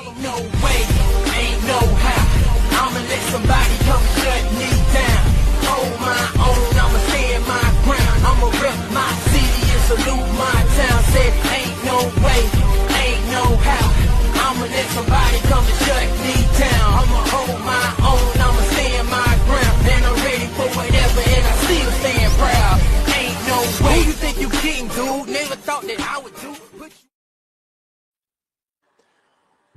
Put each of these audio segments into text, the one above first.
Ain't no way, ain't no how. I'ma let somebody come shut me down. Hold my own, I'ma stand my ground. I'ma rep my city and salute my town. Said ain't no way, ain't no how. I'ma let somebody come and shut me down. I'ma hold my own, I'ma stand my ground. And I'm ready for whatever, and I still stand proud. Ain't no way. Who you think you kidding, dude? Never thought that I would do.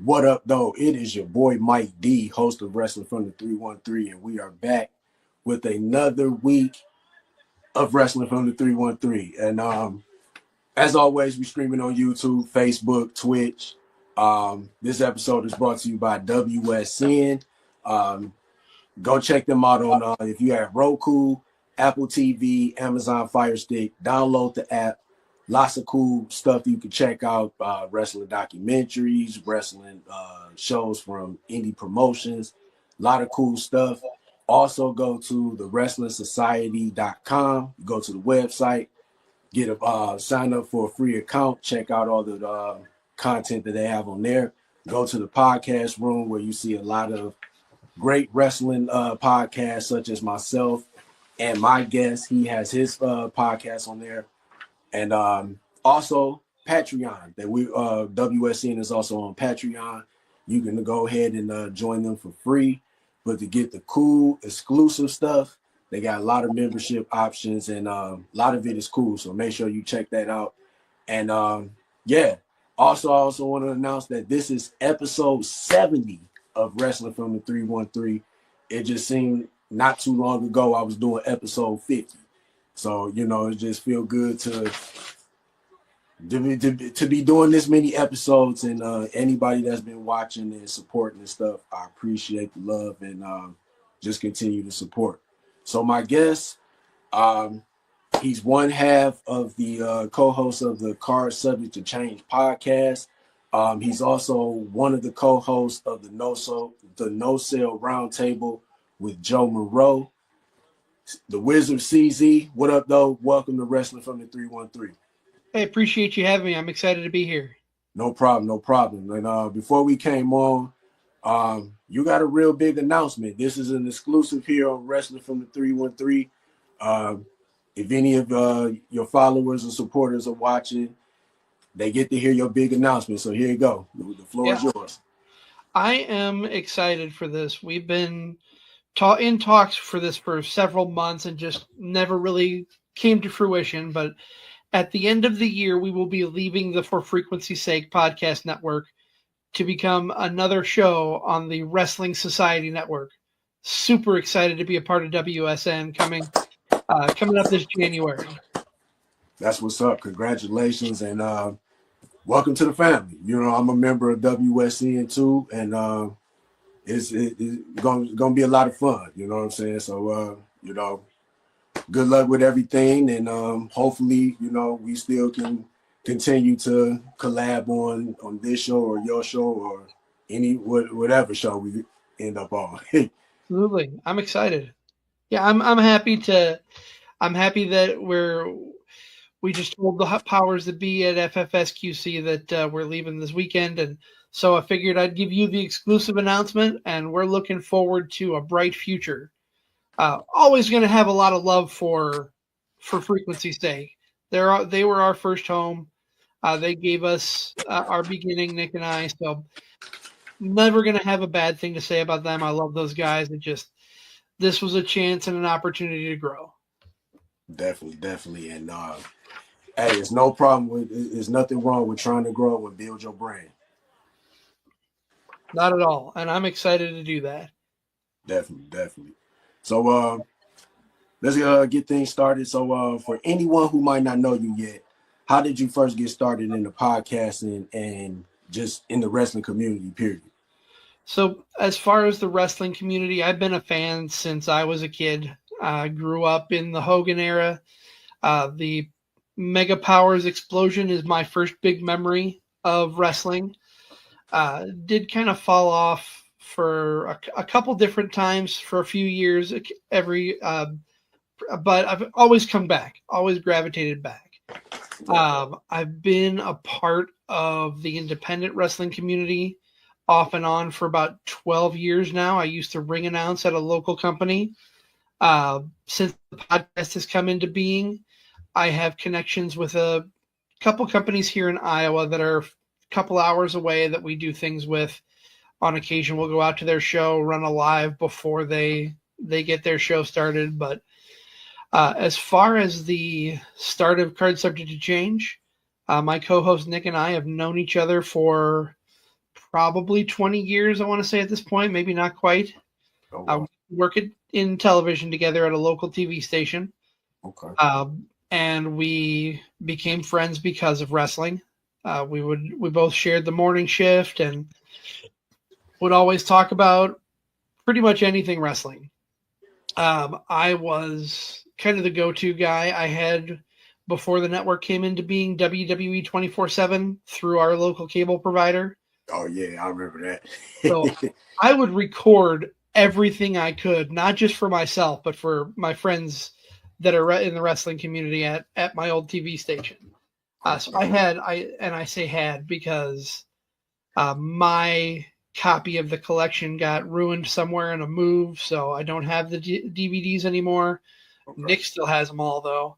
What up, though? It is your boy Mike D, host of Wrestling from the 313, and we are back with another week of Wrestling from the 313. And as always, we're streaming on YouTube, Facebook, Twitch. This episode is brought to you by WSN. Go check them out on if you have Roku, Apple TV, Amazon Fire Stick. Download the app. Lots of cool stuff you can check out, wrestling documentaries, wrestling shows from indie promotions, a lot of cool stuff. Also go to the wrestlingsociety.com, go to the website, get a sign up for a free account, check out all the content that they have on there. Go to the podcast room where you see a lot of great wrestling podcasts such as myself and my guest. He has his podcast on there. And also Patreon, that we WSN is also on Patreon. You can go ahead and join them for free. But to get the cool exclusive stuff, they got a lot of membership options, and a lot of it is cool. So make sure you check that out. And yeah, also I also want to announce that this is episode 70 of Wrestling from the 313. It just seemed not too long ago I was doing episode 50. So, you know, it just feel good to be doing this many episodes, and anybody that's been watching and supporting and stuff, I appreciate the love and just continue to support. So my guest, he's one half of the co-host of the Card Subject to Change podcast. He's also one of the co-hosts of the No Sale Roundtable with Joe Monroe. The Wizard CZ, what up, though? Welcome to Wrestling from the 313. I appreciate you having me. I'm excited to be here. No problem, no problem. And before we came on, you got a real big announcement. This is an exclusive here on Wrestling from the 313. If any of your followers or supporters are watching, they get to hear your big announcement. So here you go. The floor is yours. I am excited for this. We've been in talks for this for several months and just never really came to fruition. But at the end of the year, we will be leaving the For Frequency's Sake podcast network to become another show on the Wrestling Society Network. Super excited to be a part of WSN coming up this January. That's what's up. Congratulations, and welcome to the family. You know, I'm a member of WSN too, and it's gonna be a lot of fun. You know what I'm saying? So you know, good luck with everything, and hopefully, you know, we still can continue to collab on this show or your show or whatever show we end up on. Absolutely, I'm excited. Yeah, I'm happy that we just told the powers that be at FFSQC that we're leaving this weekend, and so I figured I'd give you the exclusive announcement, and we're looking forward to a bright future. Always going to have a lot of love for Frequency's Sake. They were our first home. They gave us our beginning, Nick and I. So never going to have a bad thing to say about them. I love those guys. This was a chance and an opportunity to grow. Definitely. And hey, it's no problem there's nothing wrong with trying to grow and build your brand. Not at all. And I'm excited to do that. Definitely. So let's get things started. So for anyone who might not know you yet, how did you first get started in the podcasting and just in the wrestling community, period? So as far as the wrestling community, I've been a fan since I was a kid. I grew up in the Hogan era. The Mega Powers explosion is my first big memory of wrestling. Did kind of fall off for a couple different times for a few years, but I've always come back, always gravitated back. I've been a part of the independent wrestling community off and on for about 12 years now. I used to ring announce at a local company. Since the podcast has come into being, I have connections with a couple companies here in Iowa that are a couple hours away that we do things with. On occasion, we'll go out to their show, run a live before they get their show started. But as far as the start of Card Subject to Change, my co-host Nick and I have known each other for probably 20 years, I want to say at this point, maybe not quite. Oh, wow. We work in television together at a local TV station. Okay. And we became friends because of wrestling. We both shared the morning shift and would always talk about pretty much anything wrestling. I was kind of the go-to guy. I had, before the network came into being, WWE 24/7 through our local cable provider. Oh yeah, I remember that. So I would record everything I could, not just for myself, but for my friends that are in the wrestling community at my old TV station. So I say had because my copy of the collection got ruined somewhere in a move, so I don't have the DVDs anymore. Okay. Nick still has them all though.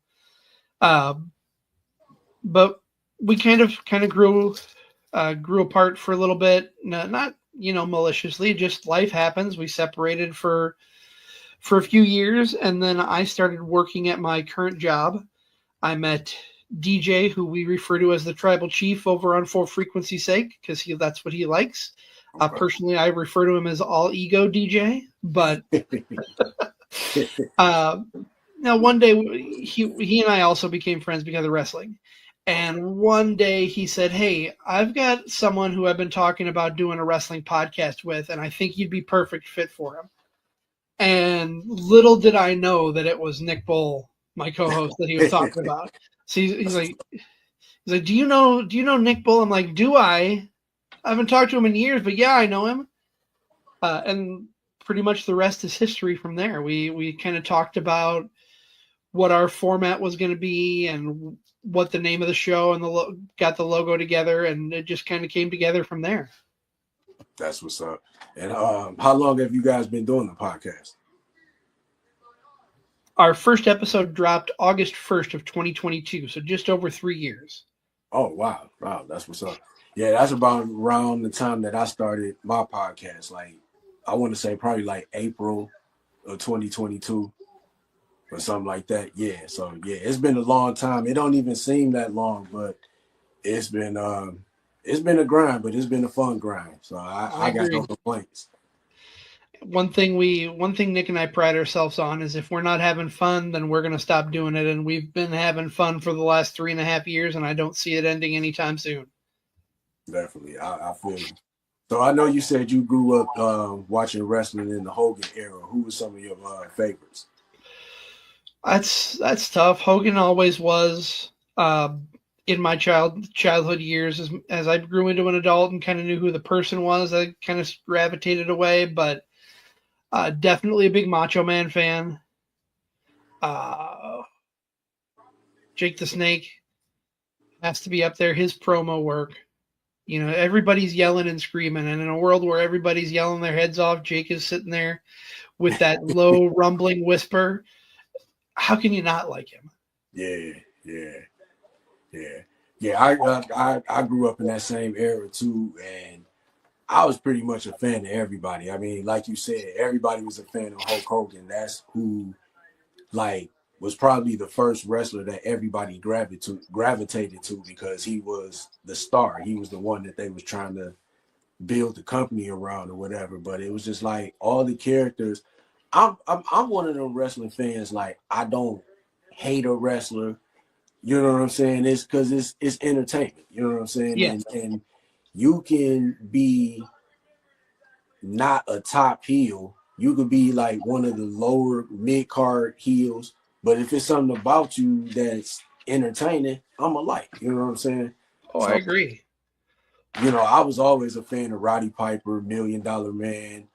But we kind of grew apart for a little bit. Not maliciously, just life happens. We separated for a few years, and then I started working at my current job. I met DJ, who we refer to as the Tribal Chief over on For Frequency's Sake, because that's what he likes. Personally, I refer to him as All Ego DJ, but now one day he and I also became friends because of wrestling. And one day he said, "Hey, I've got someone who I've been talking about doing a wrestling podcast with, and I think you'd be perfect fit for him." And little did I know that it was Nick Bull, my co-host, that he was talking about. So he's like, "Do you know Nick Bull?" I'm like, "Do I? I haven't talked to him in years, but yeah, I know him." And pretty much the rest is history from there. We kind of talked about what our format was going to be and what the name of the show, and got the logo together, and it just kind of came together from there. That's what's up. And how long have you guys been doing the podcast? Our first episode dropped August 1st of 2022, so just over 3 years. Oh, wow. That's what's up. Yeah, that's about around the time that I started my podcast. Like, I want to say probably like April of 2022 or something like that. Yeah, so yeah, it's been a long time. It don't even seem that long, but it's been a grind, but it's been a fun grind. So I got no complaints. One thing Nick and I pride ourselves on is if we're not having fun, then we're going to stop doing it. And we've been having fun for the last 3.5 years, and I don't see it ending anytime soon. Definitely. I feel you. So I know you said you grew up watching wrestling in the Hogan era. Who were some of your favorites? That's tough. Hogan always was in my childhood years. As I grew into an adult and kind of knew who the person was, I kind of gravitated away. But definitely a big Macho Man fan. Jake the Snake has to be up there. His promo work. Everybody's yelling and screaming. And in a world where everybody's yelling their heads off, Jake is sitting there with that low rumbling whisper. How can you not like him? Yeah. I grew up in that same era too, and I was pretty much a fan of everybody. I mean, like you said, everybody was a fan of Hulk Hogan. That's who, was probably the first wrestler that everybody gravitated to because he was the star. He was the one that they was trying to build the company around or whatever. But it was just like all the characters. I'm one of them wrestling fans. Like, I don't hate a wrestler. You know what I'm saying? It's because it's entertainment. You know what I'm saying? Yeah. And you can be not a top heel. You could be like one of the lower mid-card heels. But if it's something about you that's entertaining, I'm a like. You know what I'm saying? Oh, so, I agree. I was always a fan of Roddy Piper, $1 Million Man,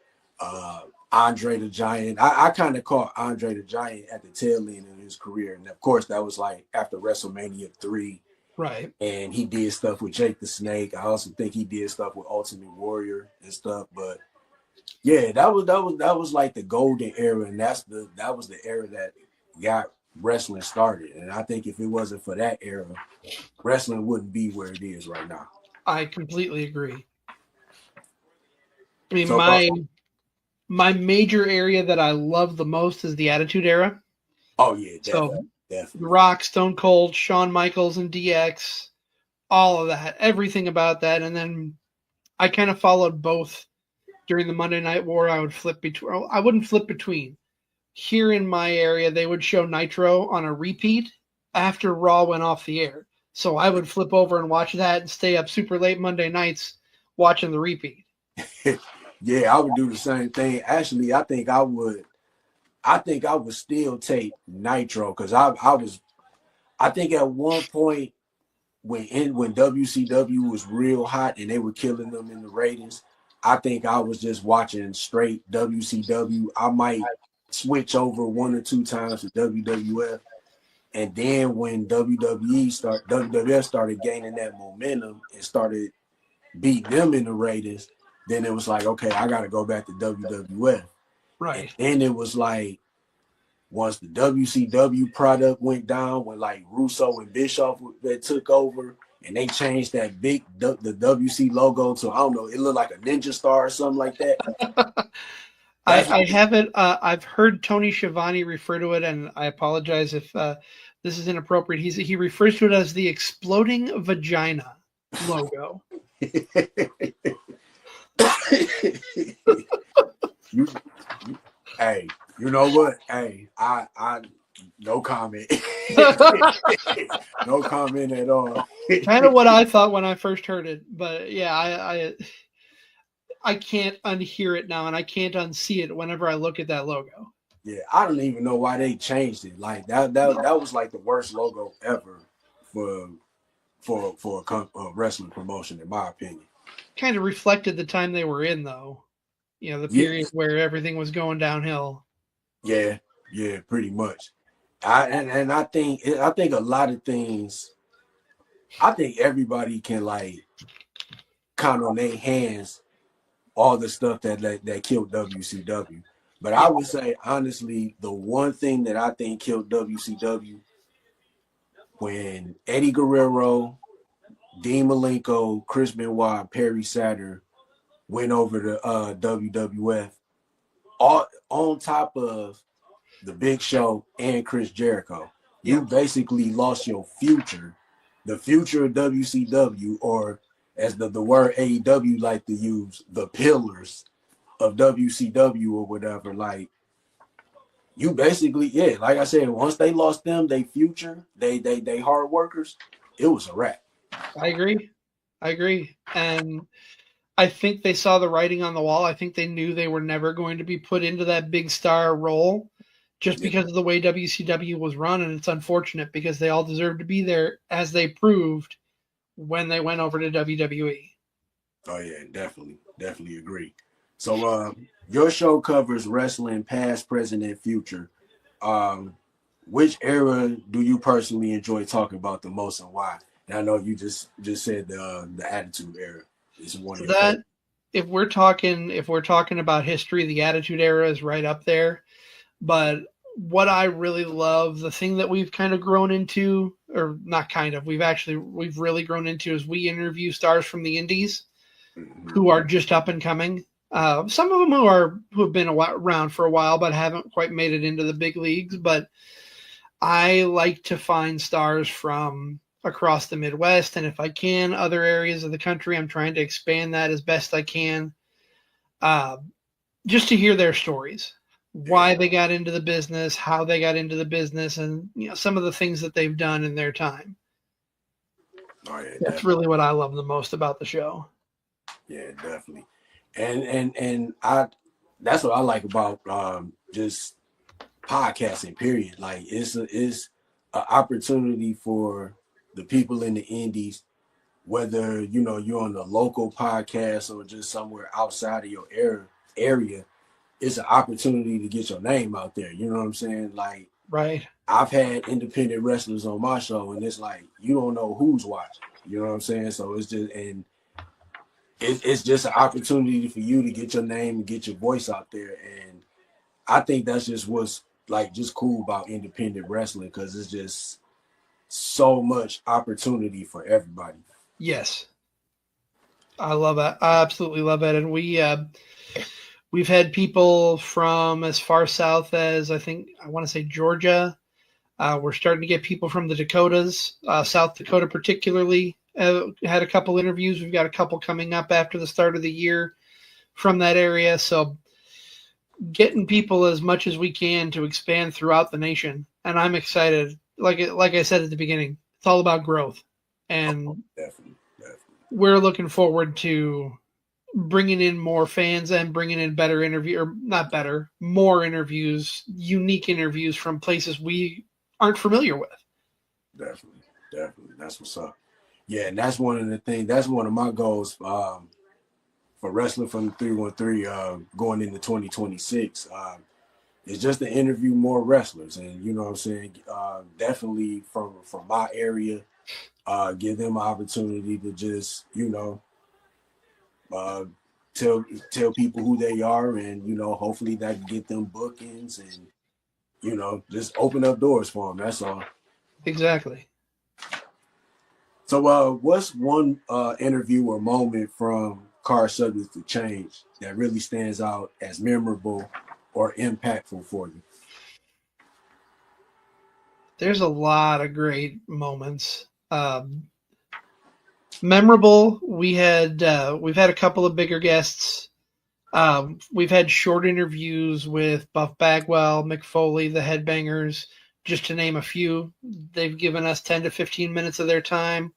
Andre the Giant. I kind of caught Andre the Giant at the tail end of his career. And, of course, that was like after WrestleMania 3. Right. and he did stuff with Jake the Snake. I also think he did stuff with Ultimate Warrior and stuff. But yeah, that was like the golden era, and that was the era that got wrestling started. And I think if it wasn't for that era, wrestling wouldn't be where it is right now. I completely agree. I mean, So, my major area that I love the most is the Attitude Era. oh yeah, So definitely, The definitely. Rock, Stone Cold, Shawn Michaels, and DX, all of that, everything about that. And then I kind of followed both during the Monday Night War. I would flip between. I wouldn't flip between. Here in my area, they would show Nitro on a repeat after Raw went off the air. So I would flip over and watch that and stay up super late Monday nights watching the repeat. Yeah, I would do the same thing. Actually, I think I would. I think I would still take Nitro because I was. I think at one point when WCW was real hot and they were killing them in the ratings, I think I was just watching straight WCW. I might switch over one or two times to WWF, and then when WWF started gaining that momentum and started beating them in the ratings, then it was like, okay, I got to go back to WWF. And Right. then it was like once the WCW product went down, when like Russo and Bischoff that took over, and they changed that the WC logo to, I don't know, it looked like a ninja star or something like that. That's I when haven't. I've heard Tony Schiavone refer to it, and I apologize if this is inappropriate. He refers to it as the exploding vagina logo. you, hey, you know what? Hey, I no comment. No comment at all. Kind of what I thought when I first heard it, but yeah, I can't unhear it now, and I can't unsee it whenever I look at that logo. Yeah, I don't even know why they changed it. Like that was like the worst logo ever for a wrestling promotion, in my opinion. Kind of reflected the time they were in, though. You know, the Yeah, period where everything was going downhill. yeah, pretty much. I think a lot of things. I think everybody can like count on their hands all the stuff that killed WCW. But I Yeah, would say honestly, the one thing that I think killed WCW when Eddie Guerrero, Dean Malenko, Chris Benoit, Perry Saturn went over to WWF, all on top of the Big Show and Chris Jericho. You yeah, basically lost your future, the future of WCW, or as the word AEW like to use, the pillars of WCW or whatever. Like you basically, yeah, like I said, once they lost them, they future, they hard workers, it was a wrap. I agree. I agree. And I think they saw the writing on the wall. I think they knew they were never going to be put into that big star role just Yeah. because of the way WCW was run. And it's unfortunate because they all deserve to be there, as they proved when they went over to WWE. Oh yeah, definitely agree. So your show covers wrestling past, present, and future. Um, which era do you personally enjoy talking about the most and why? And I know you just said the Attitude Era is one of So your favorite. that if we're talking about history, the Attitude Era is right up there. But what I really love, the thing that we've kind of grown into, or not kind of, we've really grown into, is we interview stars from the indies Mm-hmm. who are just up and coming. Some of them who have been around for a while but haven't quite made it into the big leagues. But I like to find stars from across the Midwest, and if I can, other areas of the country. I'm trying to expand that as best I can, uh, just to hear their stories, Yeah. why they got into the business, how they got into the business, and some of the things that they've done in their time. Oh yeah, That's definitely. really what I love the most about the show. Yeah, definitely. And I that's what I like about just podcasting. Period. Like it's an opportunity for the people in the indies, whether you're on a local podcast or just somewhere outside of your area, it's an opportunity to get your name out there. You know what I'm saying? Like Right. I've had independent wrestlers on my show, and it's like you don't know who's watching. You know what I'm saying? So it's just it's just an opportunity for you to get your name and get your voice out there. And I think that's just what's like just cool about independent wrestling, because it's just so much opportunity for everybody. Yes. I love it. I absolutely love it. And we've had people from as far south as I want to say Georgia. We're starting to get people from the Dakotas, South Dakota particularly. Had a couple interviews. We've got a couple coming up after the start of the year from that area. So getting people as much as we can to expand throughout the nation. And I'm excited. Like I said at the beginning, it's all about growth. And Definitely. we're looking forward to bringing in more fans and bringing in more interviews, unique interviews from places we aren't familiar with. Definitely. That's what's up. Yeah, and that's one of the things. That's one of my goals for wrestling from the 313 going into 2026. Is just to interview more wrestlers, and you know what I'm saying. Definitely from my area, give them an opportunity to just tell people who they are, and hopefully that can get them bookings, and just open up doors for them. That's all. Exactly. So, what's one interview or moment from Car Subject to Change that really stands out as memorable or impactful for you? There's a lot of great moments. Memorable. We've had a couple of bigger guests. We've had short interviews with Buff Bagwell, Mick Foley, the Headbangers, just to name a few. They've given us 10 to 15 minutes of their time.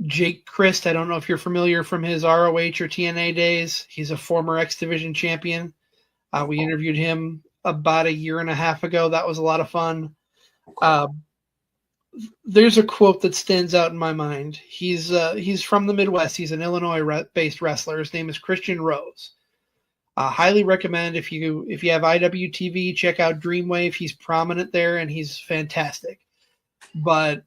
Jake Christ, I don't know if you're familiar from his ROH or TNA days. He's a former X Division champion. We interviewed him about a year and a half ago. That was a lot of fun. There's a quote that stands out in my mind. He's from the Midwest. He's an Illinois-based wrestler. His name is Christian Rose. Highly recommend if you have IWTV, check out Dreamwave. He's prominent there and he's fantastic. But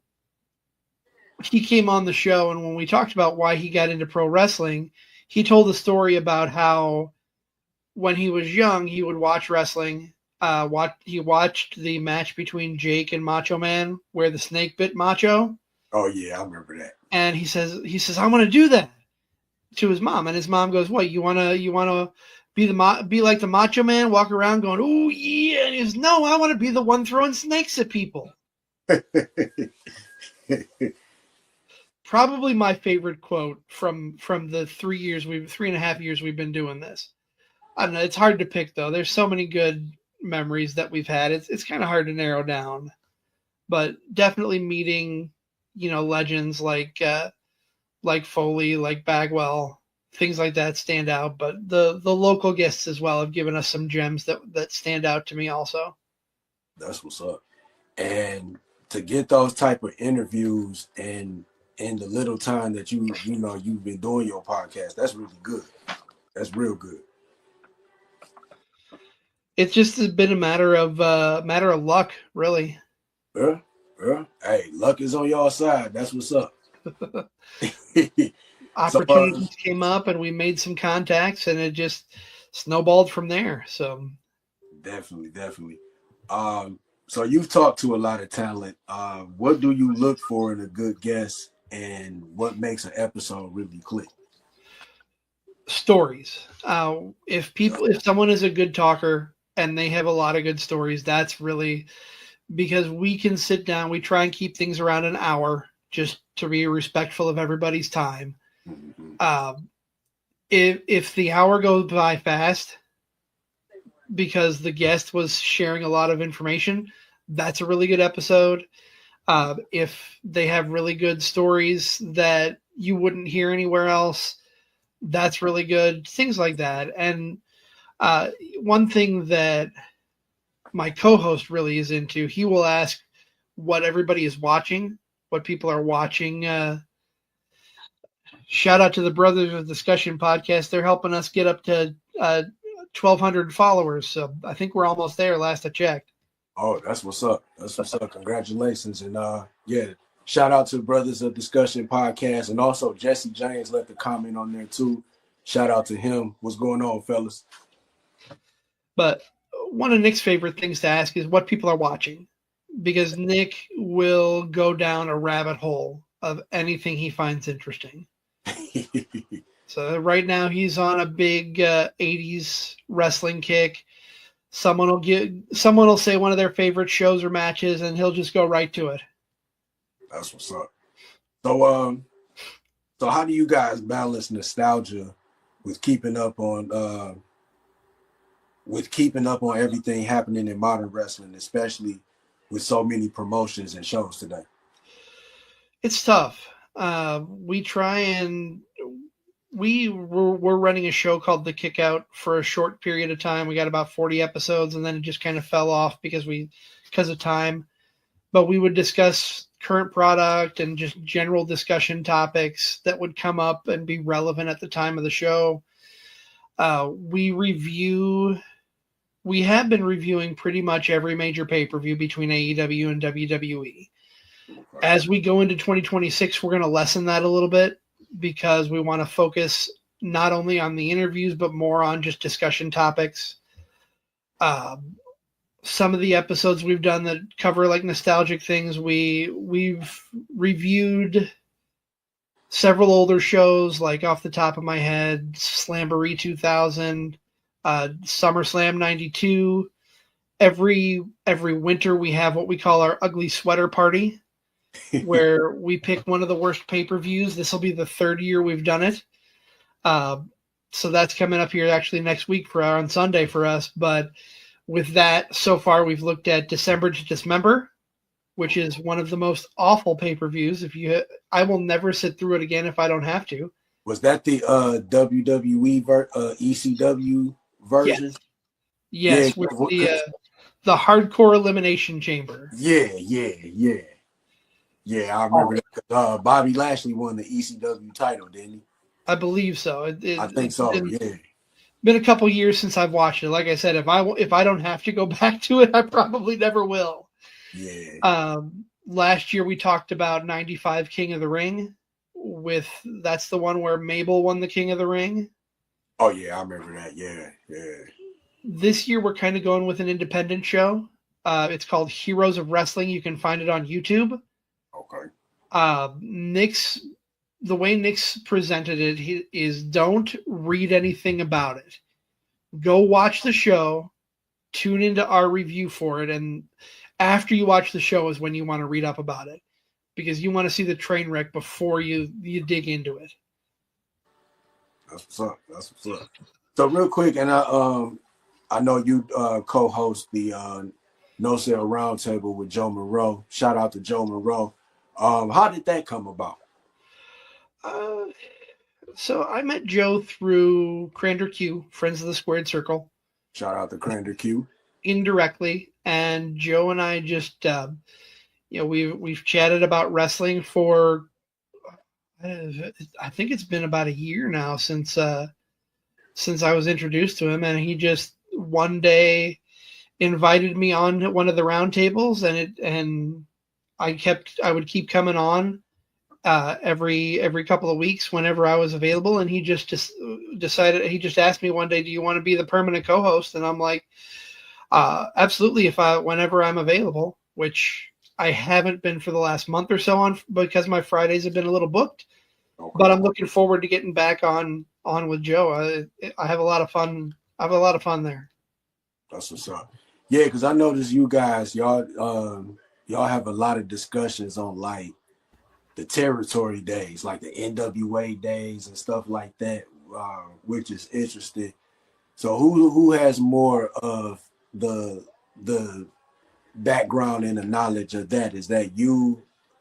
he came on the show, and when we talked about why he got into pro wrestling, he told a story about how when he was young, he would watch wrestling. He watched the match between Jake and Macho Man where the snake bit Macho. Oh yeah, I remember that. And he says, I want to do that to his mom. And his mom goes, what, you want to be like the Macho Man, walk around going, oh yeah. And he goes, no, I want to be the one throwing snakes at people. Probably my favorite quote from the 3.5 years we've been doing this. I don't know. It's hard to pick though. There's so many good memories that we've had. It's kind of hard to narrow down, but definitely meeting, legends like Foley, like Bagwell, things like that stand out. But the local guests as well have given us some gems that stand out to me also. That's what's up. And to get those type of interviews and in the little time that you've been doing your podcast, that's really good. That's real good. It's just been a matter of luck, really. Yeah. Hey, luck is on y'all side. That's what's up. Opportunities came up, and we made some contacts, and it just snowballed from there. So definitely. So you've talked to a lot of talent. What do you look for in a good guest, and what makes an episode really click? Stories. If someone is a good talker and they have a lot of good stories, that's really because we can sit down. We try and keep things around an hour just to be respectful of everybody's time. Mm-hmm. If the hour goes by fast because the guest was sharing a lot of information, that's a really good episode. If they have really good stories that you wouldn't hear anywhere else, that's really good. Things like that. And one thing that my co-host really is into, he will ask what everybody is watching, what people are watching. Shout out to the Brothers of Discussion podcast. They're helping us get up to 1,200 followers. So I think we're almost there last I checked. Oh, that's what's up. That's what's up. Congratulations. And yeah, shout out to Brothers of Discussion podcast. And also Jesse James left a comment on there too. Shout out to him. What's going on, fellas? But one of Nick's favorite things to ask is what people are watching, because Nick will go down a rabbit hole of anything he finds interesting. So right now he's on a big 80s wrestling kick. Someone will say one of their favorite shows or matches, and he'll just go right to it. That's what's up. So how do you guys balance nostalgia with keeping up on everything happening in modern wrestling, especially with so many promotions and shows today? It's tough. We try and we're running a show called The Kickout for a short period of time. We got about 40 episodes, and then it just kind of fell off because of time. But we would discuss current product and just general discussion topics that would come up and be relevant at the time of the show. We have been reviewing pretty much every major pay-per-view between AEW and WWE. As we go into 2026, we're going to lessen that a little bit, because we want to focus not only on the interviews, but more on just discussion topics. Some of the episodes we've done that cover like nostalgic things, we've reviewed several older shows, like off the top of my head, Slamboree 2000, SummerSlam 92. Every winter we have what we call our ugly sweater party, where we pick one of the worst pay-per-views. This will be the third year we've done it. So that's coming up here actually next week on Sunday for us. But with that, so far we've looked at December to Dismember, which is one of the most awful pay-per-views. I will never sit through it again if I don't have to. Was that the WWE ECW version? Yes, with the Hardcore Elimination Chamber. Yeah. I remember that. Bobby Lashley won the ECW title, didn't he? I believe so. I think so. Yeah. Been a couple years since I've watched it. Like I said, if I don't have to go back to it, I probably never will. Yeah. Last year we talked about 95 King of the Ring. That's the one where Mabel won the King of the Ring. Oh yeah, I remember that. Yeah. This year we're kind of going with an independent show. It's called Heroes of Wrestling. You can find it on YouTube. Okay. The way Nick's presented it is, don't read anything about it. Go watch the show, tune into our review for it, and after you watch the show is when you want to read up about it, because you want to see the train wreck before you dig into it. That's what's up. So real quick, and I know you co-host the No Sale Roundtable with Joe Monroe. Shout out to Joe Monroe. How did that come about? So I met Joe through Crander Q, Friends of the Squared Circle. Shout out to Crander Q. Indirectly, and Joe and I just, we've chatted about wrestling for, I think it's been about a year now since I was introduced to him, and he just one day invited me on one of the roundtables, and I would keep coming on every couple of weeks whenever I was available, and he just decided. He just asked me one day, "Do you want to be the permanent co-host?" And I'm like, "Absolutely, whenever I'm available." Which I haven't been for the last month or so because my Fridays have been a little booked. Okay. But I'm looking forward to getting back on with Joe. I have a lot of fun. I have a lot of fun there. That's what's up. Yeah, because I noticed you guys, y'all have a lot of discussions on like the territory days, like the NWA days and stuff like that, which is interesting. So who has more of the background and the knowledge of that? Is that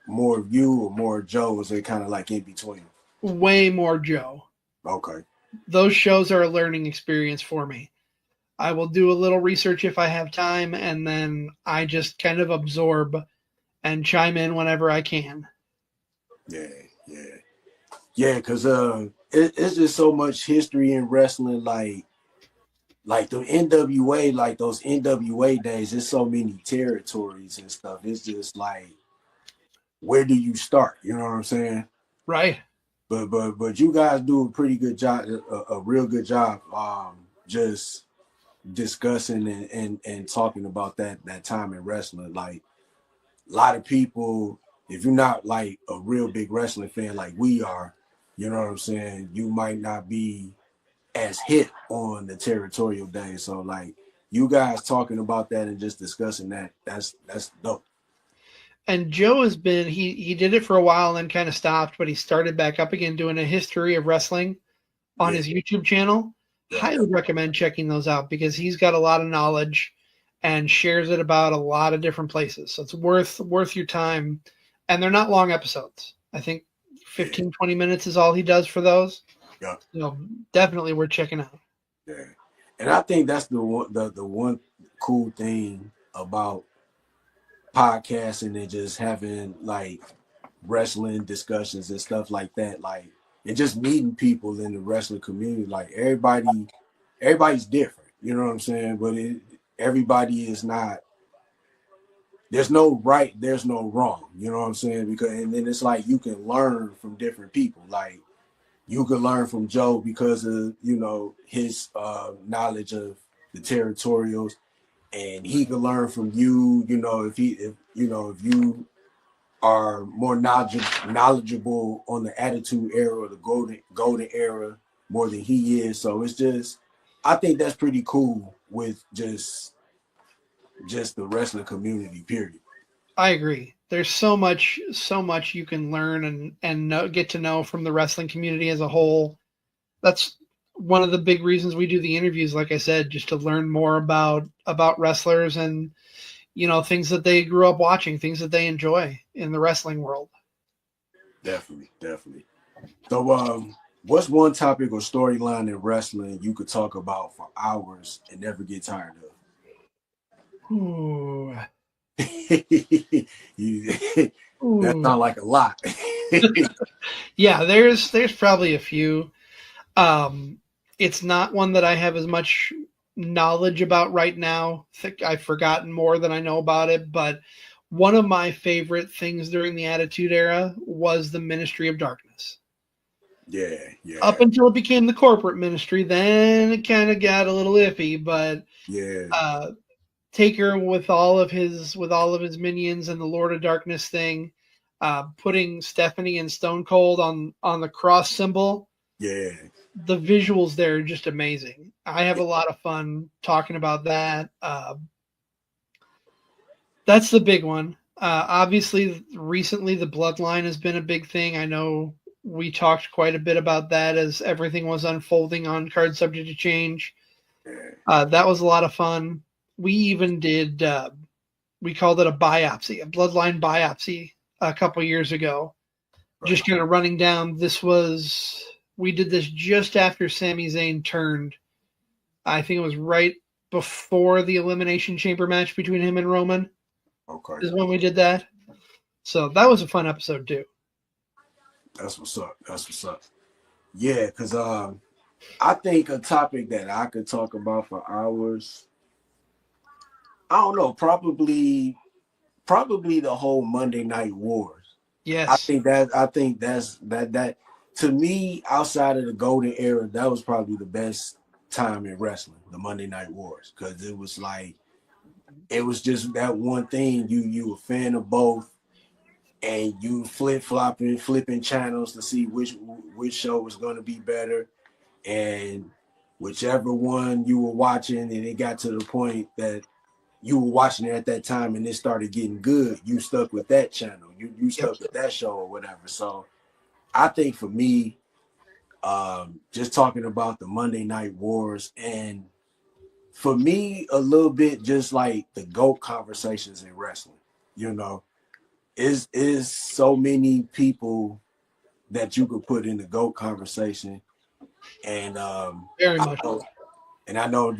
more of you or more Joe? Or is it kind of like in between? Way more Joe. Okay. Those shows are a learning experience for me. I will do a little research if I have time, and then I just kind of absorb and chime in whenever I can. Yeah, because it's just so much history in wrestling. Like like the NWA, like those NWA days, there's so many territories and stuff. It's just like, where do you start? You know what I'm saying? Right. But you guys do a pretty good job, a real good job, just discussing and talking about that time in wrestling. Like a lot of people, if you're not like a real big wrestling fan like we are, you know what I'm saying, you might not be as hit on the territorial days. So like you guys talking about that and just discussing that, that's dope. And Joe has been he did it for a while and then kind of stopped, but he started back up again doing a history of wrestling on Yeah, his YouTube channel. yeah, Highly recommend checking those out because he's got a lot of knowledge and shares it about a lot of different places. So it's worth your time. And they're not long episodes. I think yeah, 15-20 minutes is all he does for those. yeah, Definitely worth checking out. yeah. And I think that's the one cool thing about podcasting and just having like wrestling discussions and stuff like that, like and just meeting people in the wrestling community. Like everybody's different, you know what I'm saying? But everybody is not. There's no right, there's no wrong, you know what I'm saying? Because and then it's like you can learn from different people. Like you can learn from Joe because of his knowledge of the territorials, and he can learn from you. If you are more knowledgeable on the Attitude Era or the golden era more than he is. So it's just, I think that's pretty cool with just the wrestling community. Period. I agree. There's so much you can learn and get to know from the wrestling community as a whole. That's one of the big reasons we do the interviews, like I said, just to learn more about wrestlers and things that they grew up watching, things that they enjoy in the wrestling world. Definitely, definitely. So, what's one topic or storyline in wrestling you could talk about for hours and never get tired of? Ooh. That Ooh. sounds like a lot. Yeah, there's probably a few. It's not one that I have as much knowledge about right now. I think I've forgotten more than I know about it, but one of my favorite things during the Attitude Era was the Ministry of Darkness. Yeah, yeah. Up until it became the corporate ministry, then it kind of got a little iffy, but yeah. Taker with all of his minions and the Lord of Darkness thing, putting Stephanie and Stone Cold on the cross symbol. Yeah. The visuals there are just amazing. I have a lot of fun talking about that. That's the big one. Obviously, recently the Bloodline has been a big thing. I know we talked quite a bit about that as everything was unfolding on Card Subject to Change. That was a lot of fun. We even did, we called it a biopsy, a Bloodline biopsy a couple years ago. Right. Just kind of running down. We did this just after Sami Zayn turned. I think it was right before the Elimination Chamber match between him and Roman. Okay. Is when we did that. So that was a fun episode too. That's what's up. Yeah, because I think a topic that I could talk about for hours, I don't know, probably the whole Monday Night Wars. Yes. I think that's that to me, outside of the golden era, that was probably the best time in wrestling, the Monday Night Wars, because it was just that one thing. You a fan of both, and you flipping channels to see which show was going to be better, and whichever one you were watching, and it got to the point that you were watching it at that time, and it started getting good, you stuck with that channel. You stuck with that show or whatever. So I think for me, just talking about the Monday Night Wars, and for me, a little bit just like the GOAT conversations in wrestling, is so many people that you could put in the GOAT conversation. And very much. I know,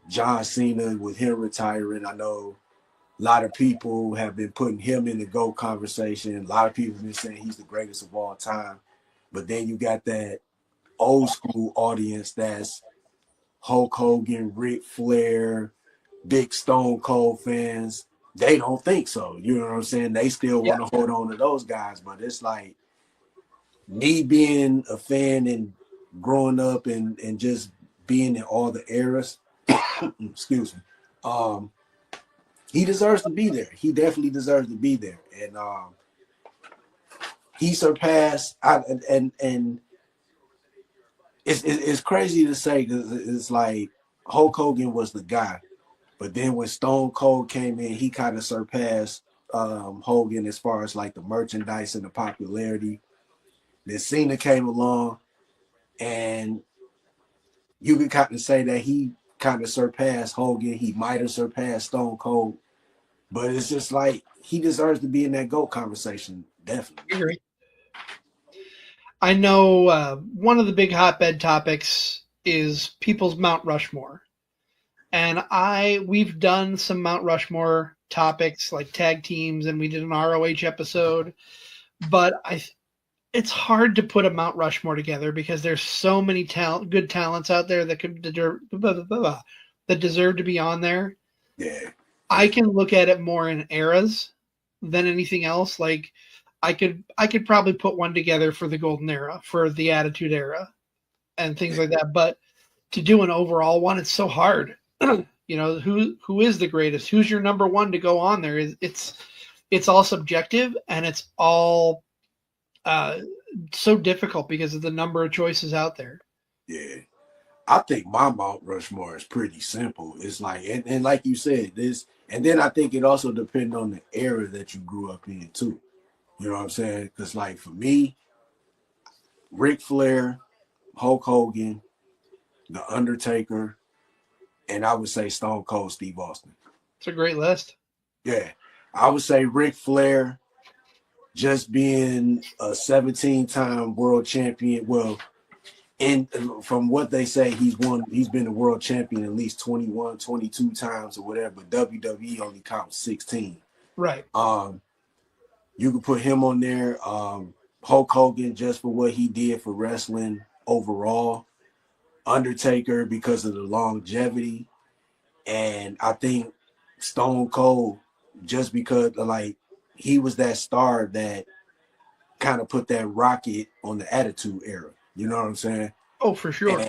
John Cena, with him retiring, I know a lot of people have been putting him in the GOAT conversation. A lot of people have been saying he's the greatest of all time. But then you got that old school audience that's Hulk Hogan, Ric Flair, big Stone Cold fans, they don't think so. You know what I'm saying? They still Yeah, want to hold on to those guys, but it's like me being a fan and growing up and just being in all the eras. Excuse me. Um, he deserves to be there. He definitely deserves to be there, and he surpassed. And it's crazy to say because it's like Hulk Hogan was the guy, but then when Stone Cold came in, he kind of surpassed Hogan as far as like the merchandise and the popularity. Then Cena came along, and you could kind of say that he kind of surpassed Hogan. He might have surpassed Stone Cold, but it's just like he deserves to be in that GOAT conversation, definitely. I agree. I know one of the big hotbed topics is people's Mount Rushmore. And we've done some Mount Rushmore topics like tag teams, and we did an ROH episode. But it's hard to put a Mount Rushmore together because there's so many good talents out there that that deserve to be on there. Yeah. I can look at it more in eras than anything else. Like I could probably put one together for the golden era, for the attitude era, and things like that. But to do an overall one, it's so hard. You know, who is the greatest? Who's your number one to go on there? It's all subjective, and it's all so difficult because of the number of choices out there. Yeah. I think my Mount Rushmore is pretty simple. It's like, and like you said, this, and then I think it also depends on the era that you grew up in too. You know what I'm saying? Because like for me, Ric Flair, Hulk Hogan, The Undertaker, and I would say Stone Cold Steve Austin. It's a great list. Yeah. I would say Ric Flair, just being a 17-time world champion. Well, and from what they say, he's been a world champion at least 21, 22 times or whatever, but WWE only counts 16. Right. You could put him on there. Hulk Hogan, just for what he did for wrestling overall. Undertaker, because of the longevity. And I think Stone Cold, just because like he was that star that kind of put that rocket on the Attitude Era. You know what I'm saying? Oh, for sure.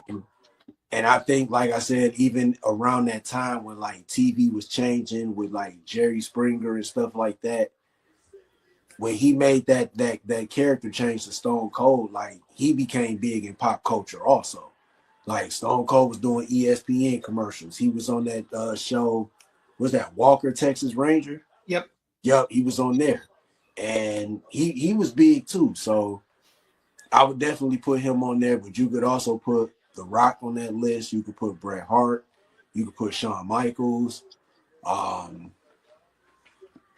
And I think, like I said, even around that time when like TV was changing with like Jerry Springer and stuff like that, when he made that character change to Stone Cold, like he became big in pop culture also. Like Stone Cold was doing ESPN commercials. He was on that show, was that Walker, Texas Ranger? Yep. Yep, he was on there. And he was big too. So I would definitely put him on there, but you could also put The Rock on that list. You could put Bret Hart. You could put Shawn Michaels,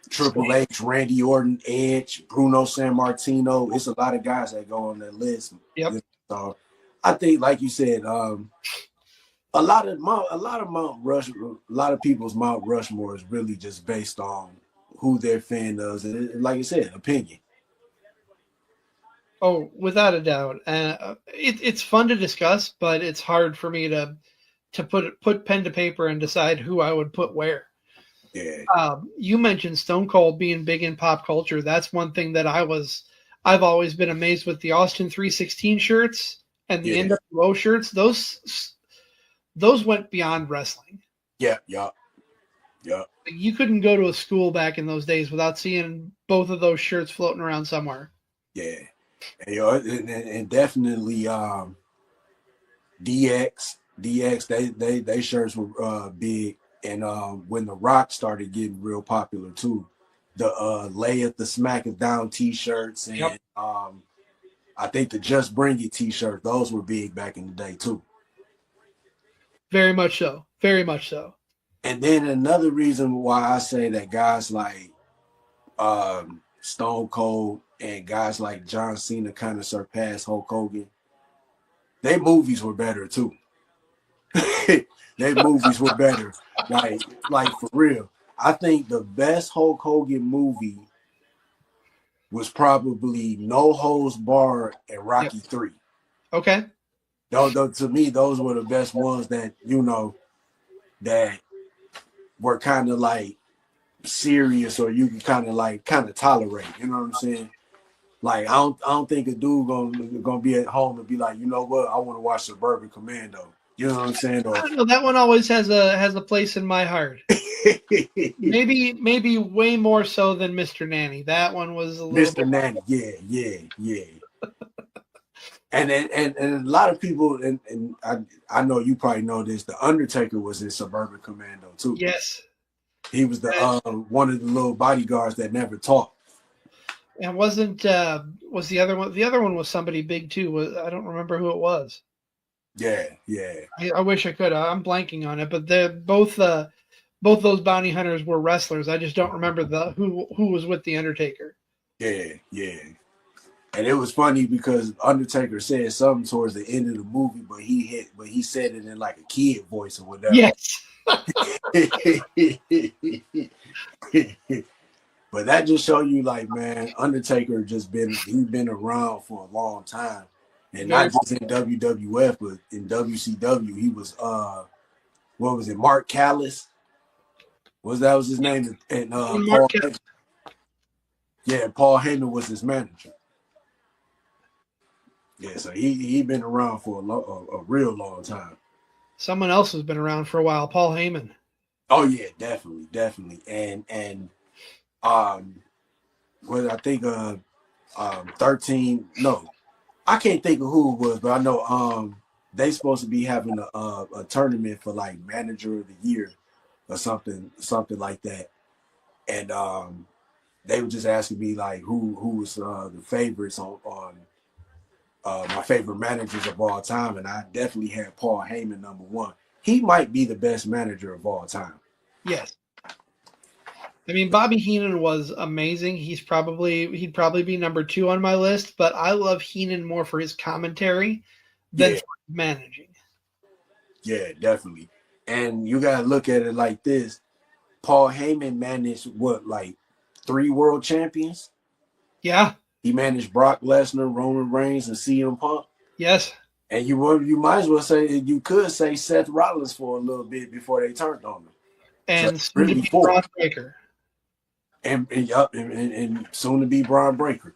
Triple H, Randy Orton, Edge, Bruno Sammartino. It's a lot of guys that go on that list. Yep. So I think, like you said, a lot of people's Mount Rushmore is really just based on who their fan does, and like I said, opinion. Oh, without a doubt. It's fun to discuss, but it's hard for me to put pen to paper and decide who I would put where. Yeah. You mentioned Stone Cold being big in pop culture. That's one thing that I've always been amazed with the Austin 316 shirts and the NWO shirts. Those went beyond wrestling. Yeah. You couldn't go to a school back in those days without seeing both of those shirts floating around somewhere. Yeah. And definitely DX, they shirts were big. And when The Rock started getting real popular too, the Layeth the Smacketh Down t-shirts and Yep. I think the Just Bring It t-shirt, those were big back in the day too. Very much so. Very much so. And then another reason why I say that guys like Stone Cold and guys like John Cena kind of surpassed Hulk Hogan, their movies were better too. Their movies were better. Like for real. I think the best Hulk Hogan movie was probably No Holds Barred and Rocky 3. Okay. To me, those were the best ones that that were kind of like serious, or you can kind of tolerate. You know what I'm saying? Like I don't think a dude gonna be at home and be like, you know what, I want to watch Suburban Commando. You know what I'm saying? I Or don't know. That one always has a place in my heart. Maybe way more so than Mr. Nanny. That one was a little Mr. bit. Nanny, yeah. And a lot of people, and I know you probably know this. The Undertaker was in Suburban Commando too. Yes. He was the one of the little bodyguards that never talked. And wasn't was the other one? The other one was somebody big too. I don't remember who it was. Yeah. I wish I could. I'm blanking on it. But they're both those bounty hunters were wrestlers. I just don't remember who was with the Undertaker. Yeah. And it was funny because Undertaker said something towards the end of the movie, but he said it in like a kid voice or whatever. Yes. But that just show you, like, man, Undertaker he's been around for a long time, and not just in WWF, but in WCW. He was what was it, Mark Callis? That was his name? And Paul Heyman. Yeah, Paul Heyman was his manager. Yeah, so he been around for a real long time. Someone else has been around for a while, Paul Heyman. Oh yeah, definitely, and well, I think 13. No, I can't think of who it was, but I know they supposed to be having a tournament for like manager of the year or something like that, and they were just asking me like who was the favorites on my favorite managers of all time, and I definitely had Paul Heyman number one. He might be the best manager of all time. Yes. I mean, Bobby Heenan was amazing. He'd probably be number 2 on my list, but I love Heenan more for his commentary than for managing. Yeah, definitely. And you gotta look at it like this. Paul Heyman managed like 3 world champions? Yeah. He managed Brock Lesnar, Roman Reigns, and CM Punk. Yes. And you might as well say Seth Rollins for a little bit before they turned on him. And so soon to be Braun Breaker. And soon to be Braun Breaker.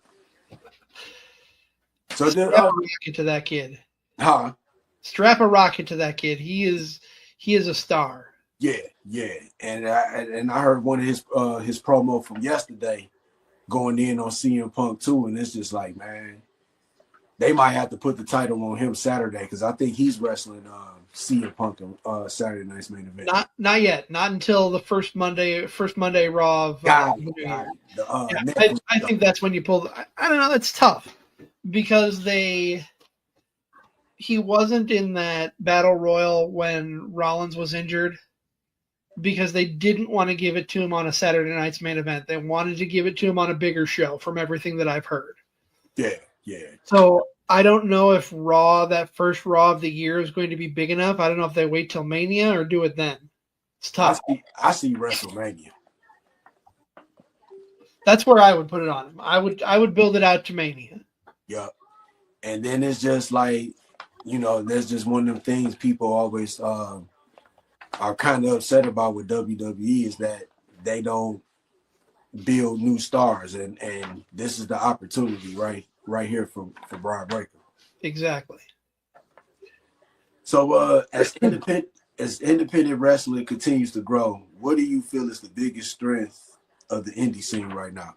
So strap a rocket to that kid. Huh? Strap a rocket to that kid. He is a star. Yeah. And I heard one of his promo from yesterday going in on CM Punk too, and it's just like, man, they might have to put the title on him Saturday because I think he's wrestling CM Punk on Saturday night's main event. Not yet. Not until the first Monday Raw of I think that's when you pull. I don't know. That's tough because he wasn't in that battle royal when Rollins was injured because they didn't want to give it to him on a Saturday night's main event. They wanted to give it to him on a bigger show, from everything that I've heard. Yeah. So I don't know if that first Raw of the year is going to be big enough. I don't know if they wait till Mania or do it then. It's tough. I see WrestleMania. That's where I would put it on him. I would build it out to Mania. Yep. And then it's just like, there's just one of them things people always are kind of upset about with WWE is that they don't build new stars, and this is the opportunity right here for Braun Breaker. Exactly. So as independent wrestling continues to grow, what do you feel is the biggest strength of the indie scene right now?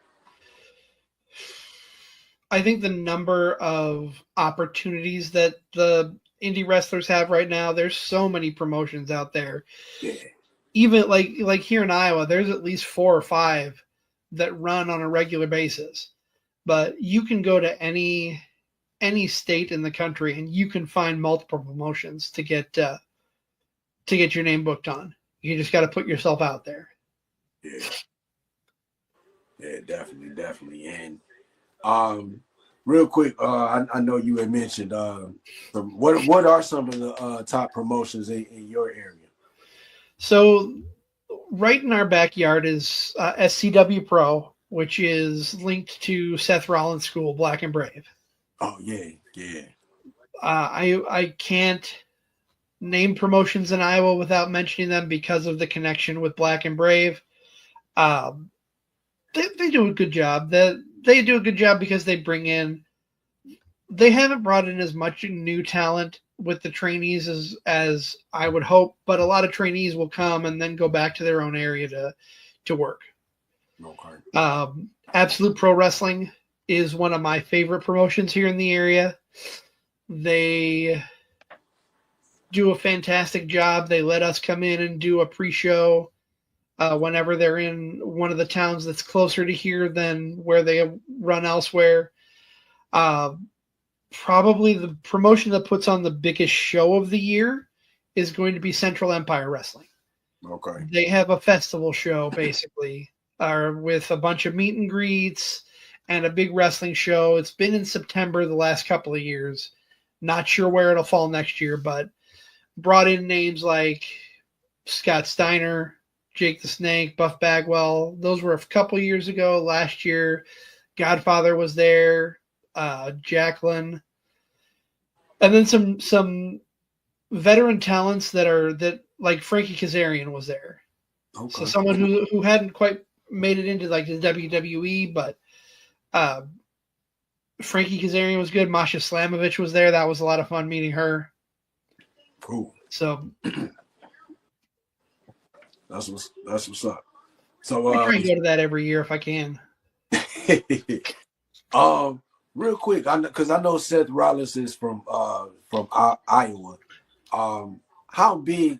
I think the number of opportunities that the indie wrestlers have right now, there's so many promotions out there. Yeah. Even like here in Iowa, there's at least 4 or 5 that run on a regular basis. But you can go to any state in the country and you can find multiple promotions to get your name booked on. You just got to put yourself out there. Yeah, definitely. And real quick, I know you had mentioned what are some of the top promotions in your area? So right in our backyard is SCW Pro, which is linked to Seth Rollins' school, Black and Brave. Oh yeah. I can't name promotions in Iowa without mentioning them because of the connection with Black and Brave. They do a good job. They do a good job because they bring in. They haven't brought in as much new talent with the trainees as I would hope, but a lot of trainees will come and then go back to their own area to work. Okay. Absolute Pro Wrestling is one of my favorite promotions here in the area. They do a fantastic job. They let us come in and do a pre-show whenever they're in one of the towns that's closer to here than where they run elsewhere. Probably the promotion that puts on the biggest show of the year is going to be Central Empire Wrestling. Okay. They have a festival show, basically, with a bunch of meet and greets and a big wrestling show. It's been in September the last couple of years. Not sure where it'll fall next year, but brought in names like Scott Steiner, Jake the Snake, Buff Bagwell. Those were a couple of years ago. Last year, Godfather was there, Jacqueline, and then some veteran talents that like Frankie Kazarian was there. Okay. So someone who hadn't quite made it into like the WWE, but Frankie Kazarian was good. Masha Slamovich was there. That was a lot of fun meeting her. Cool. So that's what's up. So I try and go to that every year if I can. Real quick, because I know Seth Rollins is from Iowa. How big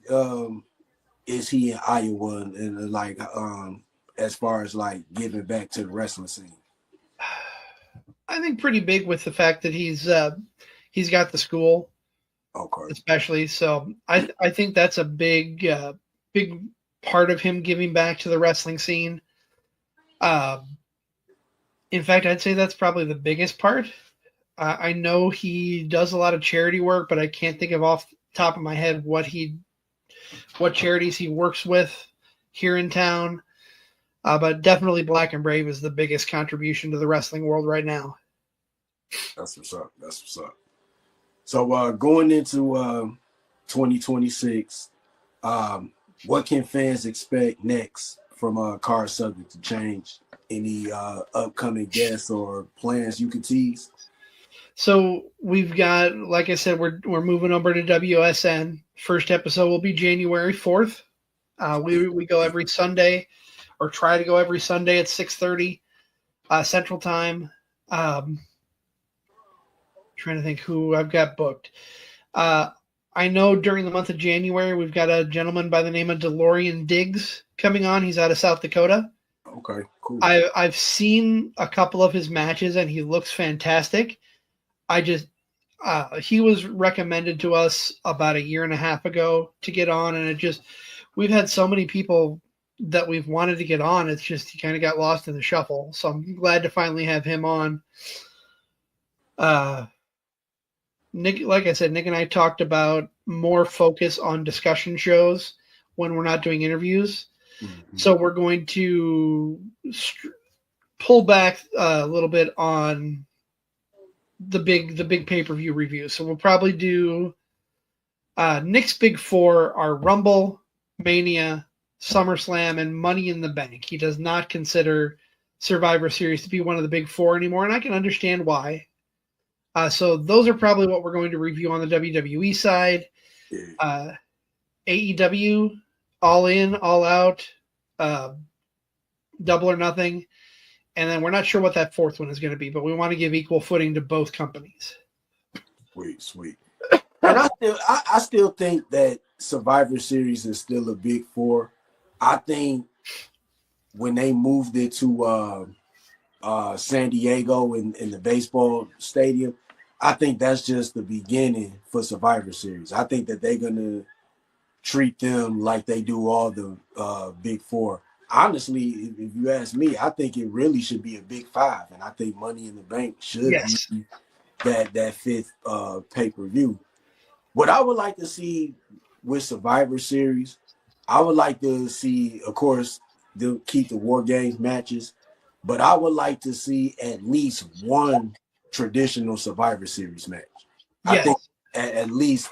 is he in Iowa and like as far as like giving back to the wrestling scene? I think pretty big with the fact that he's got the school, okay, especially. So I think that's a big part of him giving back to the wrestling scene. In fact, I'd say that's probably the biggest part. I know he does a lot of charity work, but I can't think of off the top of my head what charities he works with here in town. But definitely Black and Brave is the biggest contribution to the wrestling world right now. That's what's up. So going into 2026, what can fans expect next from Card Subject to Change? Any upcoming guests or plans you could tease? So we've got, like I said, we're moving over to WSN. First episode will be January 4th. We go every Sunday, or try to go every Sunday at 6:30 Central Time. Trying to think who I've got booked. I know during the month of January we've got a gentleman by the name of DeLorean Diggs coming on. He's out of South Dakota. Okay, cool. I've seen a couple of his matches and he looks fantastic. He was recommended to us about a year and a half ago to get on, and we've had so many people that we've wanted to get on. It's just he kind of got lost in the shuffle. So I'm glad to finally have him on. Nick, like I said, Nick and I talked about more focus on discussion shows when we're not doing interviews. Mm-hmm. So we're going to pull back a little bit on the big pay-per-view review. So we'll probably do Nick's big four are Rumble, Mania, SummerSlam, and Money in the Bank. He does not consider Survivor Series to be one of the big four anymore, and I can understand why. So those are probably what we're going to review on the WWE side. AEW, All In, All Out, Double or Nothing. And then we're not sure what that fourth one is going to be, but we want to give equal footing to both companies. Sweet. And I still think that Survivor Series is still a big four. I think when they moved it to San Diego in the baseball stadium, I think that's just the beginning for Survivor Series. I think that they're going to treat them like they do all the big four. Honestly, if you ask me, I think it really should be a big five, and I think Money in the Bank should be that fifth pay-per-view. What I would like to see with Survivor Series, I would like to see, of course, they'll keep the War Games matches, but I would like to see at least one traditional Survivor Series match. Yes. at least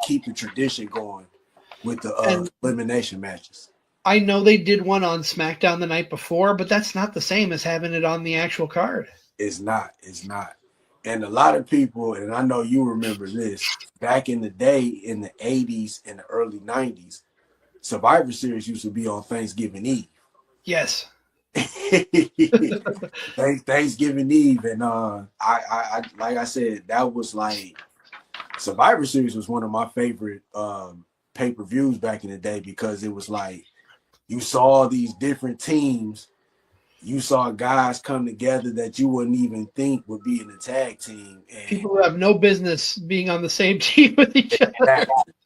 keep the tradition going with the And elimination matches. I know they did one on SmackDown the night before, but that's not the same as having it on the actual card. It's not. It's not. And a lot of people, and I know you remember this, back in the day in the 80s and the early 90s, Survivor Series used to be on Thanksgiving Eve. Yes. Thanksgiving Eve. And I like I said, that was like Survivor Series was one of my favorite pay-per-views back in the day because it was like you saw these different teams. You saw guys come together that you wouldn't even think would be in a tag team. And people who have no business being on the same team with each other.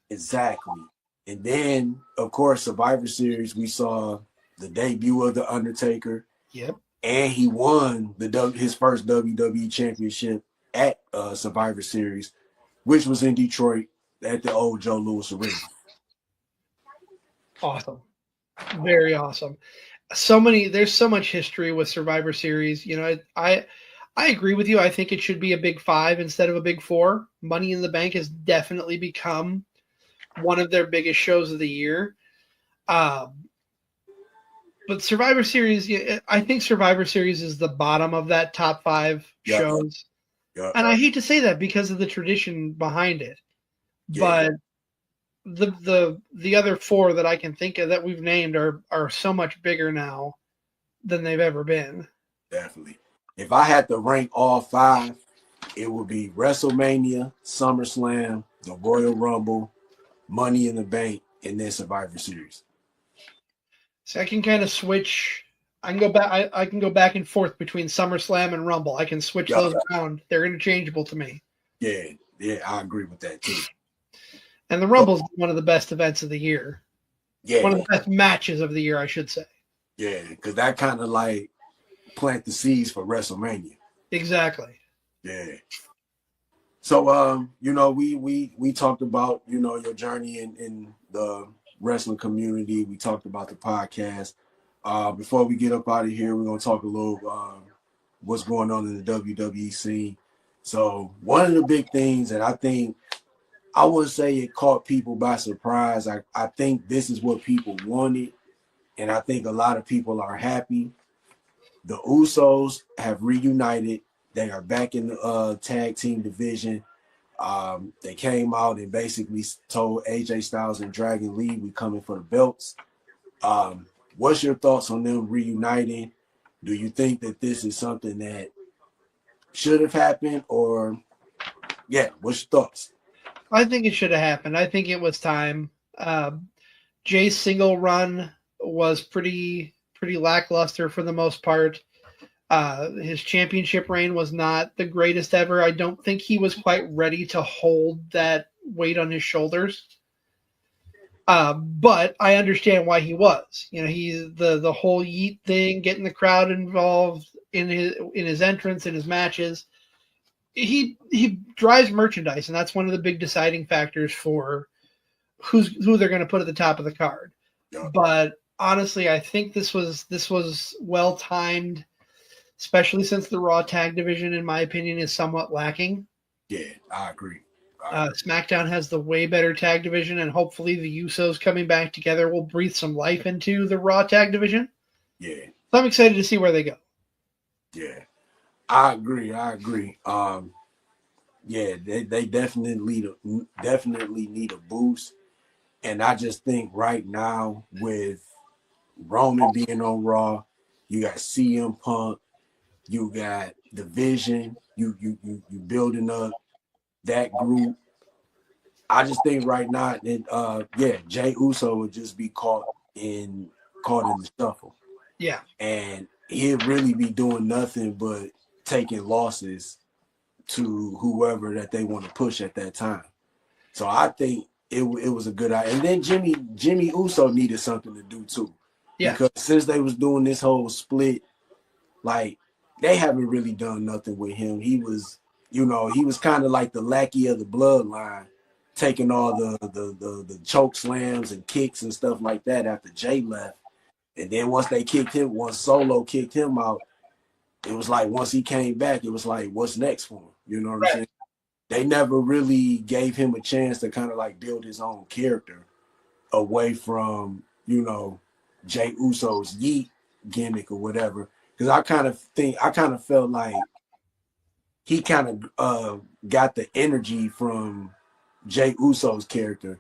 Exactly. And then, of course, Survivor Series, we saw the debut of The Undertaker. Yep. And he won his first WWE Championship at Survivor Series, which was in Detroit at the old Joe Louis Arena. Awesome. Very awesome. There's so much history with Survivor Series. I agree with you. I think it should be a big 5 instead of a big 4. Money in the Bank has definitely become one of their biggest shows of the year. But Survivor Series, I think Survivor Series is the bottom of that top 5 shows. Yep. And I hate to say that because of the tradition behind it. Yeah. But the other 4 that I can think of that we've named are so much bigger now than they've ever been. Definitely. If I had to rank all 5, it would be WrestleMania, SummerSlam, the Royal Rumble, Money in the Bank, and then Survivor Series. So I can kind of switch. I can go back. I can go back and forth between SummerSlam and Rumble. I can switch those around. They're interchangeable to me. Yeah, I agree with that too. And the Rumble's one of the best events of the year. Yeah, one of the best matches of the year, I should say. Yeah, because that kind of like plant the seeds for WrestleMania. Exactly. Yeah. So we talked about your journey in the wrestling community. We talked about the podcast. Before we get up out of here, we're gonna talk a little what's going on in the WWE scene. So one of the big things, and I would say it caught people by surprise. I think this is what people wanted, and I think a lot of people are happy. The Usos have reunited. They are back in the tag team division. They came out and basically told AJ Styles and Dragon Lee, we coming for the belts. What's your thoughts on them reuniting? Do you think that this is something that should have happened, or what's your thoughts? I think it should have happened. I think it was time. Jay's single run was pretty lackluster for the most part. His championship reign was not the greatest ever. I don't think he was quite ready to hold that weight on his shoulders. But I understand why he was. He's the whole yeet thing, getting the crowd involved in his entrance, in his matches. He drives merchandise, and that's one of the big deciding factors for who they're going to put at the top of the card. Yeah. But honestly, I think this was well timed, especially since the Raw tag division, in my opinion, is somewhat lacking. Yeah, I agree. SmackDown has the way better tag division, and hopefully the Usos coming back together will breathe some life into the Raw tag division. Yeah. So I'm excited to see where they go. Yeah. I agree. They definitely need a boost. And I just think right now with Roman being on Raw, you got CM Punk, you got the Vision, you building up that group. I just think right now that Jey Uso would just be caught in the shuffle. Yeah. And he'd really be doing nothing but taking losses to whoever that they want to push at that time. So I think it was a good idea. And then Jimmy Uso needed something to do too. Yeah. Because since they was doing this whole split, like they haven't really done nothing with him. He was kind of like the lackey of the bloodline, taking all the choke slams and kicks and stuff like that after Jay left. And then once Solo kicked him out, it was like once he came back, it was like, what's next for him? You know what I'm saying? they never really gave him a chance to kind of like build his own character away from, you know, Jay Uso's Yeet gimmick or whatever. Because I kind of felt like he kind of got the energy from Jay Uso's character,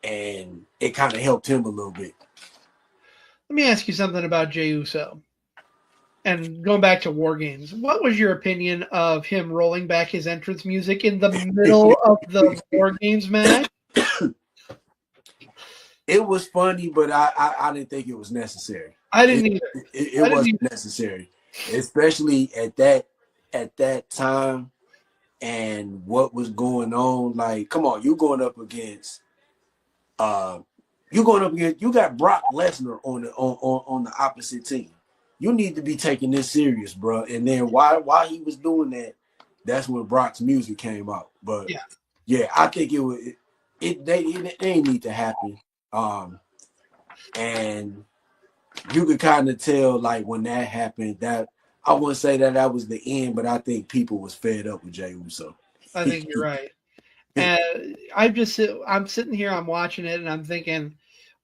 and it kind of helped him a little bit. Let me ask you something about Jey Uso. And going back to War Games, what was your opinion of him rolling back his entrance music in the middle of the War Games match? It was funny, but I didn't think it was necessary. I didn't either. It wasn't necessary, especially at that time and what was going on. Like, come on, you got Brock Lesnar on the opposite team. You need to be taking this serious, bro. And then while he was doing that, that's when Brock's music came out. But yeah, I think it didn't need to happen. And you could kind of tell, like, when that happened, that I wouldn't say that was the end, but I think people was fed up with Jey Uso. I think you're right. And I'm sitting here, I'm watching it, and I'm thinking,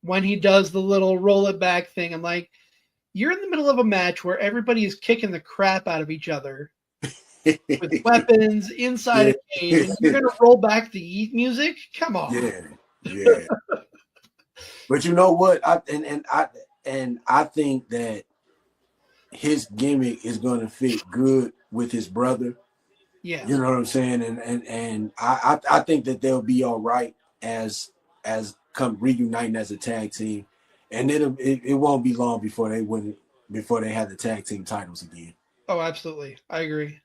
when he does the little roll it back thing, I'm like, you're in the middle of a match where everybody is kicking the crap out of each other with weapons inside a cage, and you're gonna roll back the Yeet music? Come on. Yeah. But you know what? I think that his gimmick is going to fit good with his brother. Yeah. You know what I'm saying? And I think that they'll be all right as come reuniting as a tag team. And it won't be long before they have the tag team titles again. Oh, absolutely. I agree.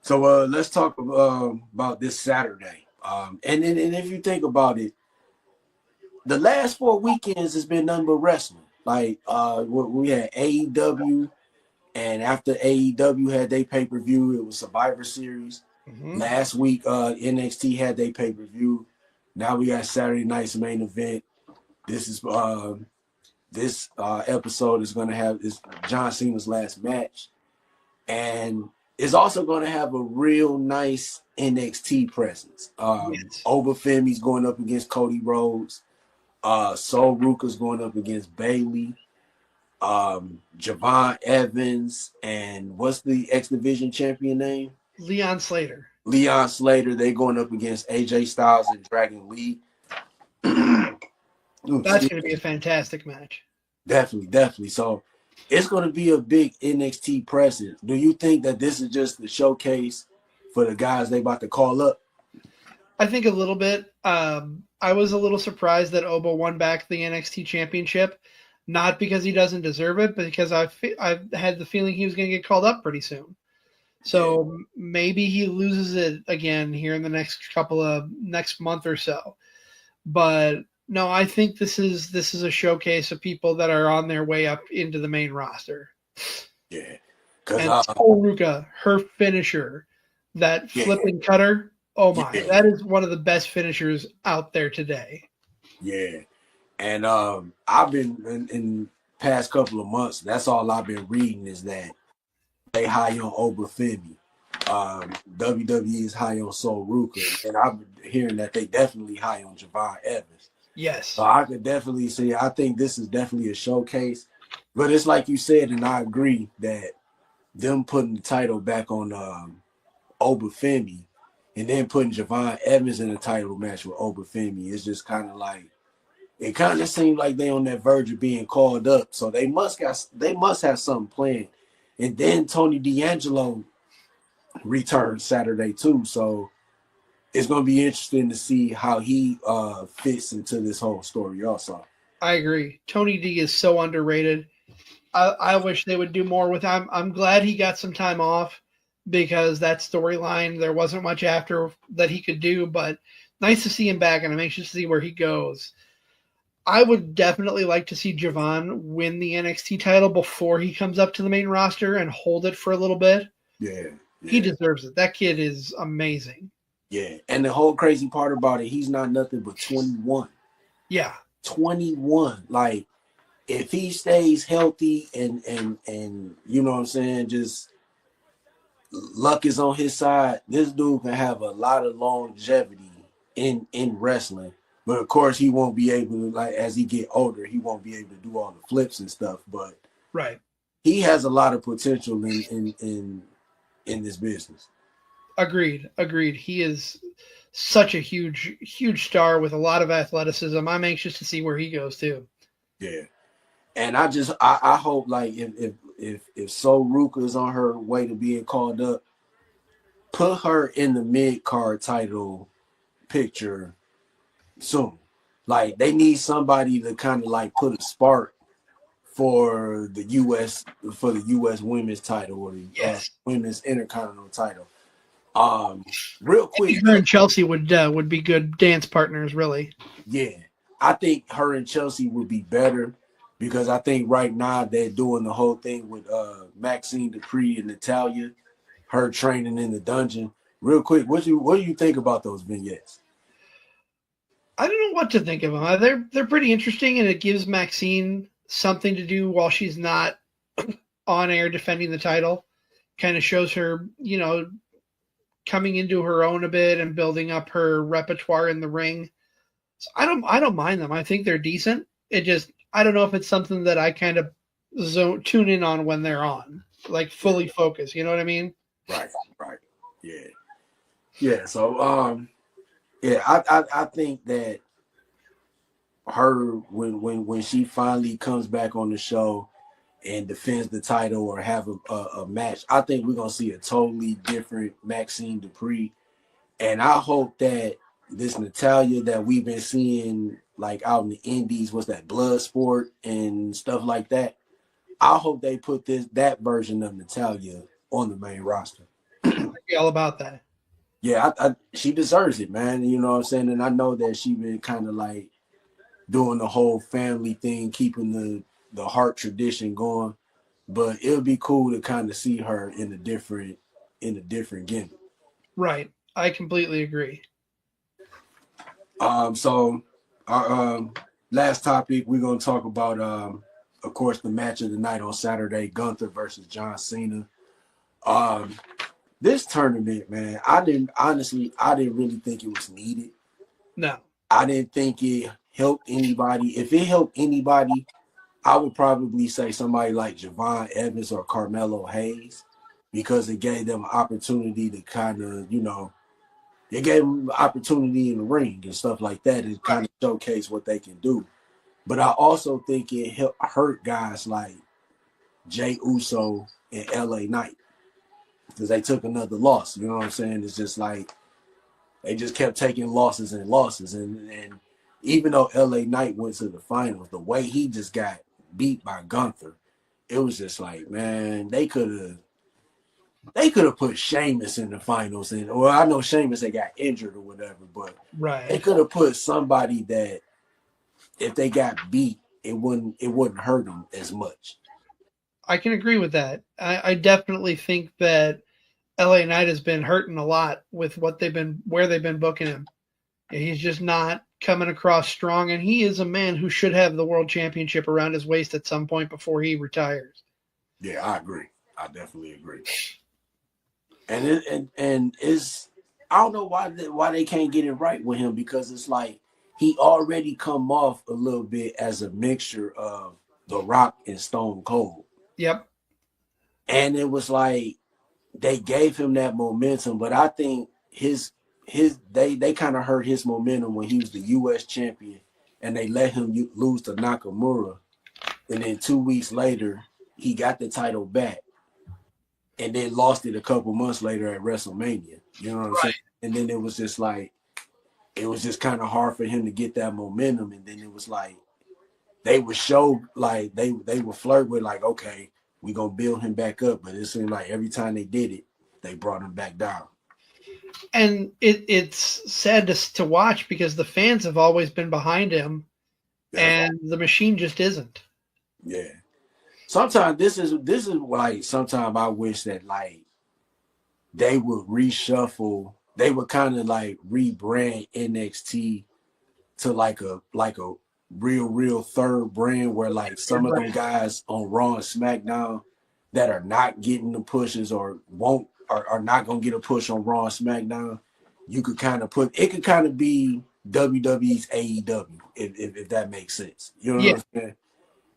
So let's talk about this Saturday. And if you think about it, the last 4 weekends has been nothing but wrestling. Like we had AEW, and after AEW had their pay-per-view, it was Survivor Series. Mm-hmm. Last week, NXT had their pay-per-view. Now we got Saturday night's main event. This episode is going to have John Cena's last match, and it's also going to have a real nice NXT presence. Oba Femi's going up against Cody Rhodes. Sol Ruka's going up against Bayley. Javon Evans, and what's the X Division champion name? Leon Slater. They going up against AJ Styles and Dragon Lee. That's going to be a fantastic match. Definitely. So it's going to be a big NXT presence. Do you think that this is just the showcase for the guys they about to call up? I think a little bit. I was a little surprised that Oba won back the NXT championship, not because he doesn't deserve it, but because I've had the feeling he was going to get called up pretty soon. So maybe he loses it again here in the next month or so. But no, I think this is a showcase of people that are on their way up into the main roster. Yeah. And Ruka, her finisher, that flipping cutter. Oh my, that is one of the best finishers out there today. Yeah. And I've been in past couple of months, that's all I've been reading is that they high on Oba Femi. WWE is high on Sol Ruka. And I've been hearing that they definitely high on Javon Evans. Yes. So I could definitely see, I think this is definitely a showcase. But it's like you said, and I agree that them putting the title back on Oba Femi and then putting Javon Evans in a title match with Oba Femi is just kind of like, it kind of seemed like they on that verge of being called up. So they must have something planned. And then Tony D'Angelo returns Saturday too. So it's going to be interesting to see how he fits into this whole story also. I agree. Tony D is so underrated. I wish they would do more with him. I'm glad he got some time off because that storyline, there wasn't much after that he could do, but nice to see him back, and I'm anxious to see where he goes. I would definitely like to see Javon win the NXT title before he comes up to the main roster and hold it for a little bit. Yeah. He deserves it. That kid is amazing. Yeah. And the whole crazy part about it, he's not nothing but 21. Yeah. 21. Like, if he stays healthy and you know what I'm saying, just luck is on his side. This dude can have a lot of longevity in wrestling. But of course, he won't be able to, like, as he get older, he won't be able to do all the flips and stuff. But Right. he has a lot of potential in this business. Agreed. Agreed. He is such a huge star with a lot of athleticism. I'm anxious to see where he goes too. Yeah. And I hope, like, if So Ruka is on her way to being called up, put her in the mid card title picture soon. Like, they need somebody to kind of like put a spark for the U.S. women's title, or the Yes. women's intercontinental title. Real quick, Her and Chelsea would be good dance partners, really. yeah, I think her and Chelsea would be better, because I think right now they're doing the whole thing with Maxine Dupree and Natalia, her training in the dungeon. Real quick, what do you think about those vignettes? I don't know what to think of them. They're pretty interesting, and it gives Maxine something to do while she's not on air defending the title. Kind of shows her, coming into her own a bit and building up her repertoire in the ring. So I don't mind them. I think they're decent. It just, I don't know if it's something that I kind of tune in on when they're on, like fully focus. You know what I mean? Right. Yeah. So I think that her, when she finally comes back on the show and defends the title or have a match, I think we're gonna see a totally different Maxine Dupree. And I hope that this Natalia that we've been seeing, like, out in the indies, was that blood sport and stuff like that. I hope they put that version of Natalia on the main roster. I'd be all about that. Yeah, she deserves it, man. You know what I'm saying? And I know that she been kind of like doing the whole family thing, keeping the heart tradition going. But it would be cool to kind of see her in a different gimmick. Right. I completely agree. So our last topic, we're gonna talk about of course, the match of the night on Saturday, Gunther versus John Cena. This tournament, man, I didn't really think it was needed. No. I didn't think it helped anybody. If it helped anybody, I would probably say somebody like Javon Evans or Carmelo Hayes, because it gave them opportunity to kind of, it gave them opportunity in the ring and stuff like that, and kind of showcase what they can do. But I also think it hurt guys like Jay Uso and LA Knight, because they took another loss. You know what I'm saying? It's just like they just kept taking losses and losses. And even though LA Knight went to the finals, the way he just got beat by Gunther, it was just like, man, they could have put Sheamus in the finals. And, or I know Sheamus, they got injured or whatever, but they could have put somebody that, if they got beat, it wouldn't hurt them as much. I can agree with that. I definitely think that LA Knight has been hurting a lot with where they've been booking him. He's just not coming across strong, and he is a man who should have the world championship around his waist at some point before he retires. Yeah, I agree. I definitely agree. And it's, I don't know why they can't get it right with him, because it's like he already come off a little bit as a mixture of The Rock and Stone Cold. Yep. And it was like they gave him that momentum, but I think they kind of hurt his momentum when he was the U.S. champion, and they let him lose to Nakamura, and then 2 weeks later he got the title back, and then lost it a couple months later at WrestleMania. You know what I'm saying? And then it was just like, it was just kind of hard for him to get that momentum. And then it was like they would show, like they would flirt with, like, okay, we gonna build him back up, but it seemed like every time they did it, they brought him back down. And it's sad to watch, because the fans have always been behind him, and the machine just isn't. Yeah. Sometimes this is like, sometimes I wish that, like, they would reshuffle. They would kind of like rebrand NXT to like a real third brand, where like some of them guys on Raw and SmackDown that are not getting the pushes or won't are not gonna get a push on Raw and SmackDown, you could kind of put it could kind of be WWE's AEW if that makes sense. You know Yeah, what I'm saying?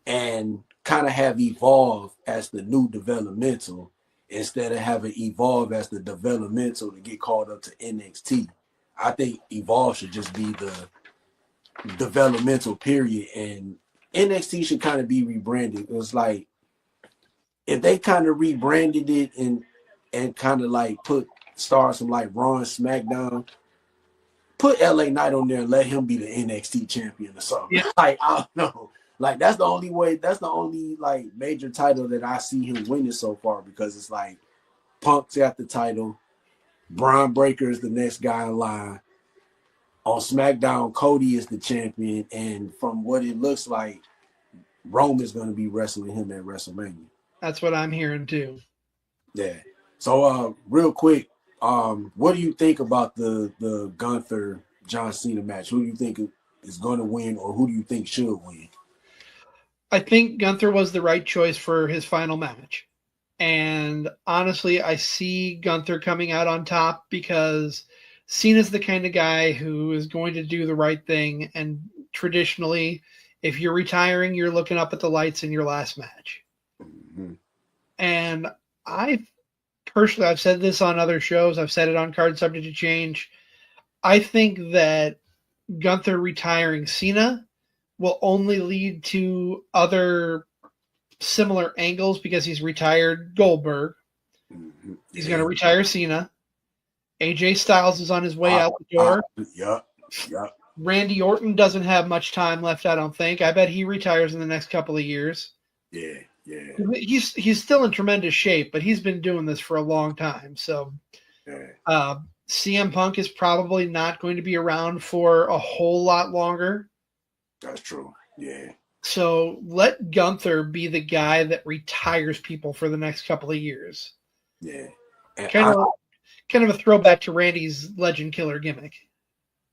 And kind of have Evolve as the new developmental instead of having Evolve as the developmental to get called up to NXT. I think Evolve should just be the developmental period, and NXT should kind of be rebranded. It was like if they kind of rebranded it and kind of like put stars from like Raw and SmackDown, put LA Knight on there and let him be the NXT champion or something. yeah, Like I don't know. Like that's the only way. That's the only like major title that I see him winning so far because it's like Punk's got the title, Braun Breaker is the next guy in line. On SmackDown, Cody is the champion, and from what it looks like, Rome is going to be wrestling him at WrestleMania. that's what I'm hearing too. Yeah. So, real quick, what do you think about the Gunther John Cena match? Who do you think is going to win, or who do you think should win? I think Gunther was the right choice for his final match. And honestly, I see Gunther coming out on top because Cena's the kind of guy who is going to do the right thing. And traditionally, if you're retiring, you're looking up at the lights in your last match. Mm-hmm. And I personally, I've said this on other shows, I've said it on Card Subject to Change. I think that Gunther retiring Cena will only lead to other similar angles because he's retired Goldberg. Mm-hmm. He's going to retire Cena. AJ Styles is on his way out the door. Yep. Randy Orton doesn't have much time left, I don't think. I bet he retires in the next couple of years. Yeah. He's still in tremendous shape, but he's been doing this for a long time. So CM Punk is probably not going to be around for a whole lot longer. That's true. Yeah. So let Gunther be the guy that retires people for the next couple of years. Yeah. And Kind of a throwback to Randy's Legend Killer gimmick.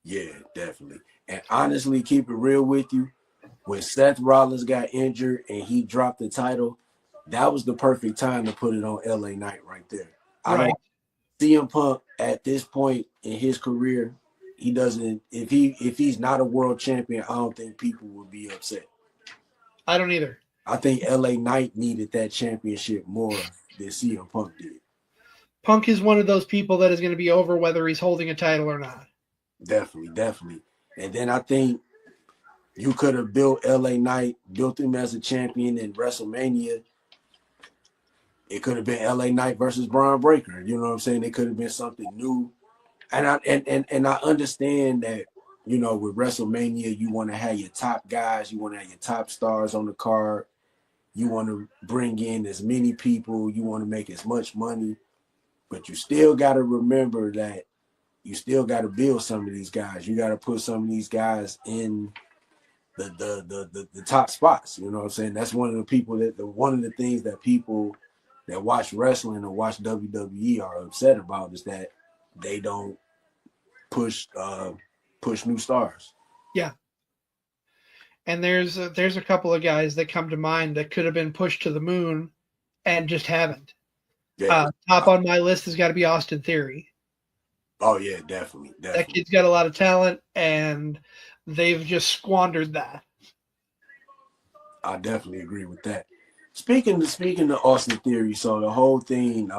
Yeah, definitely. And honestly, keep it real with you. When Seth Rollins got injured and he dropped the title, that was the perfect time to put it on LA Knight right there. I don't CM Punk at this point in his career, he doesn't if he's not a world champion, I don't think people would be upset. I don't either. I think LA Knight needed that championship more than CM Punk did. Punk is one of those people that is going to be over whether he's holding a title or not. Definitely. And then I think you could have built LA Knight, built him as a champion in WrestleMania. It could have been LA Knight versus Braun Breaker. You know what I'm saying? It could have been something new. And I understand that, you know, with WrestleMania, you want to have your top guys, you want to have your top stars on the card. You want to bring in as many people, you want to make as much money, but you still got to remember that you still got to build some of these guys. You got to put some of these guys in the top spots. You know what I'm saying? That's one of the people one of the things that people that watch wrestling or watch WWE are upset about is that they don't push new stars. Yeah. And there's a couple of guys that come to mind that could have been pushed to the moon and just haven't. Yeah. Top on my list has got to be Austin Theory. Oh yeah, definitely. That kid's got a lot of talent, and they've just squandered that. I definitely agree with that. Speaking of Austin Theory, so the whole thing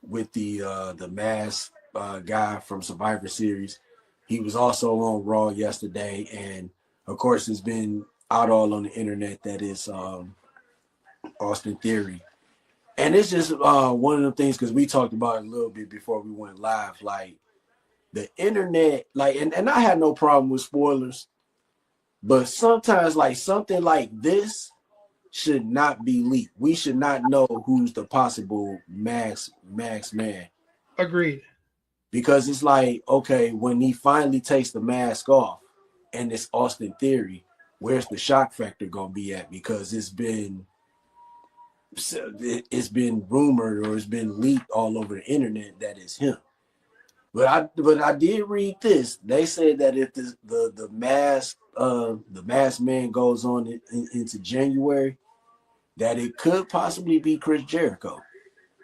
with the mask guy from Survivor Series, he was also on Raw yesterday, and of course it's been out all on the internet that it's Austin Theory. And it's just one of the things, because we talked about it a little bit before we went live, like the internet, like, and I had no problem with spoilers, but sometimes like something like this should not be leaked. We should not know who's the possible mask man. Agreed. Because it's like, okay, when he finally takes the mask off and it's Austin Theory, where's the shock factor going to be at? Because it's been rumored or it's been leaked all over the internet that it's him. But I did read this. They said that if the mask man goes on into January, that it could possibly be Chris Jericho.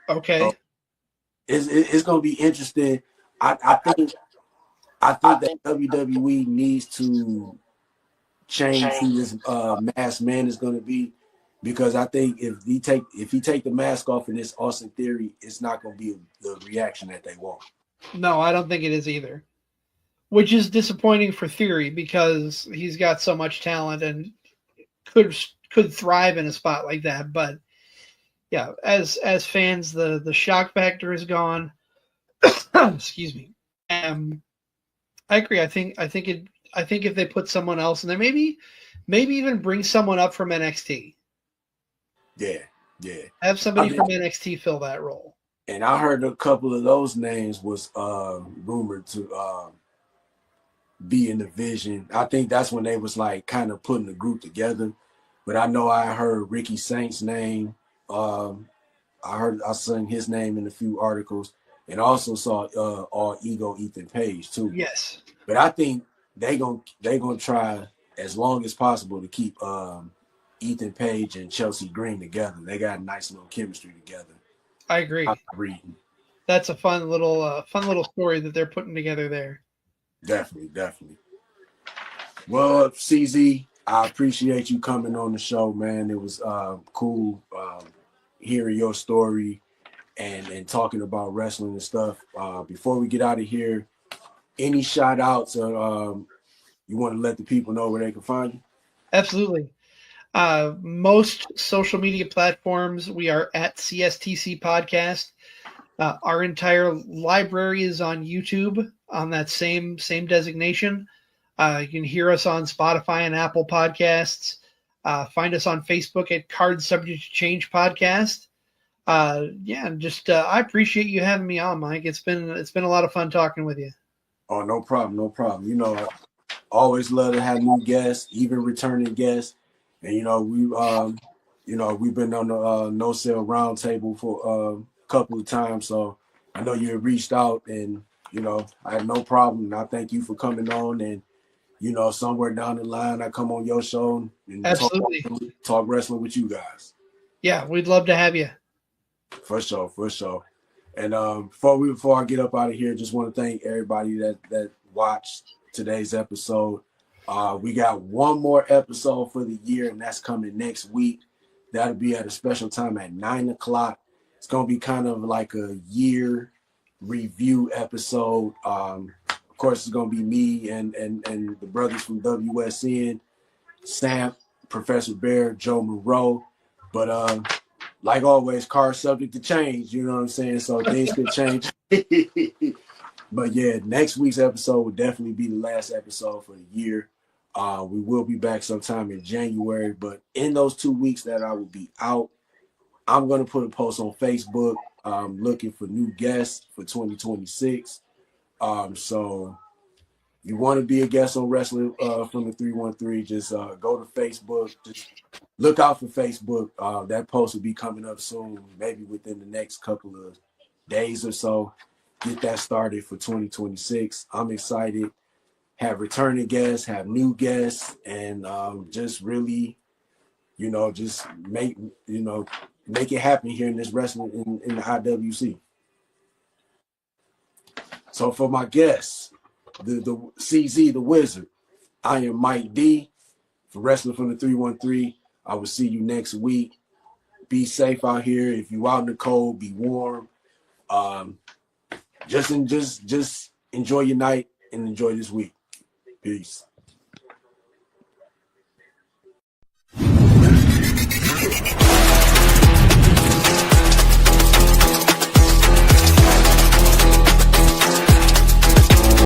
Okay. it's going to be interesting. I think that WWE needs to change who this masked man is going to be, because I think if he take the mask off in this Austin Theory, it's not going to be the reaction that they want. No, I don't think it is either. Which is disappointing for Theory because he's got so much talent and could thrive in a spot like that. But yeah, as fans, the shock factor is gone. Excuse me. I agree. I think if they put someone else in there, maybe even bring someone up from NXT. Yeah. Have somebody from NXT fill that role. And I heard a couple of those names was rumored to be in the vision. I think that's when they was like kind of putting the group together. But I know I heard Ricky Saint's name. I seen his name in a few articles, and also saw All Ego Ethan Page too. Yes. But I think they gonna try as long as possible to keep Ethan Page and Chelsea Green together. They got a nice little chemistry together. I agree. That's a fun little story that they're putting together there. Definitely. Well, CZ, I appreciate you coming on the show, man. It was cool hearing your story and talking about wrestling and stuff. Before we get out of here, any shout outs or you want to let the people know where they can find you? Absolutely. Most social media platforms, we are at CSTC Podcast. Our entire library is on YouTube on that same designation. You can hear us on Spotify and Apple Podcasts. Find us on Facebook at Cards Subject to Change Podcast. I appreciate you having me on, Mike. It's been a lot of fun talking with you. Oh, no problem. You know, I always love to have new guests, even returning guests. And we've been on the No Sale Roundtable for a couple of times, so I know you reached out, and I had no problem. And I thank you for coming on, and somewhere down the line, I come on your show and talk wrestling with you guys. Yeah, we'd love to have you. For sure. And before I get up out of here, just want to thank everybody that watched today's episode. We got one more episode for the year, and that's coming next week. That'll be at a special time at 9:00. It's gonna be kind of like a year review episode. Of course, it's gonna be me and the brothers from WSN, Sam, Professor Bear, Joe Monroe. But like always, cars subject to change. You know what I'm saying? So things could change. But yeah, next week's episode will definitely be the last episode for the year. We will be back sometime in January, but in those 2 weeks that I will be out, I'm going to put a post on Facebook looking for new guests for 2026. So you want to be a guest on Wrestling from the 313, just go to Facebook. Just look out for Facebook. That post will be coming up soon, maybe within the next couple of days or so. Get that started for 2026. I'm excited. Have returning guests, have new guests, and just really, just make it happen here in this wrestling in the IWC. So for my guests, the CZ, the Wizard, I am Mike D for Wrestling from the 313. I will see you next week. Be safe out here. If you out in the cold, be warm. Just enjoy your night and enjoy this week. Peace.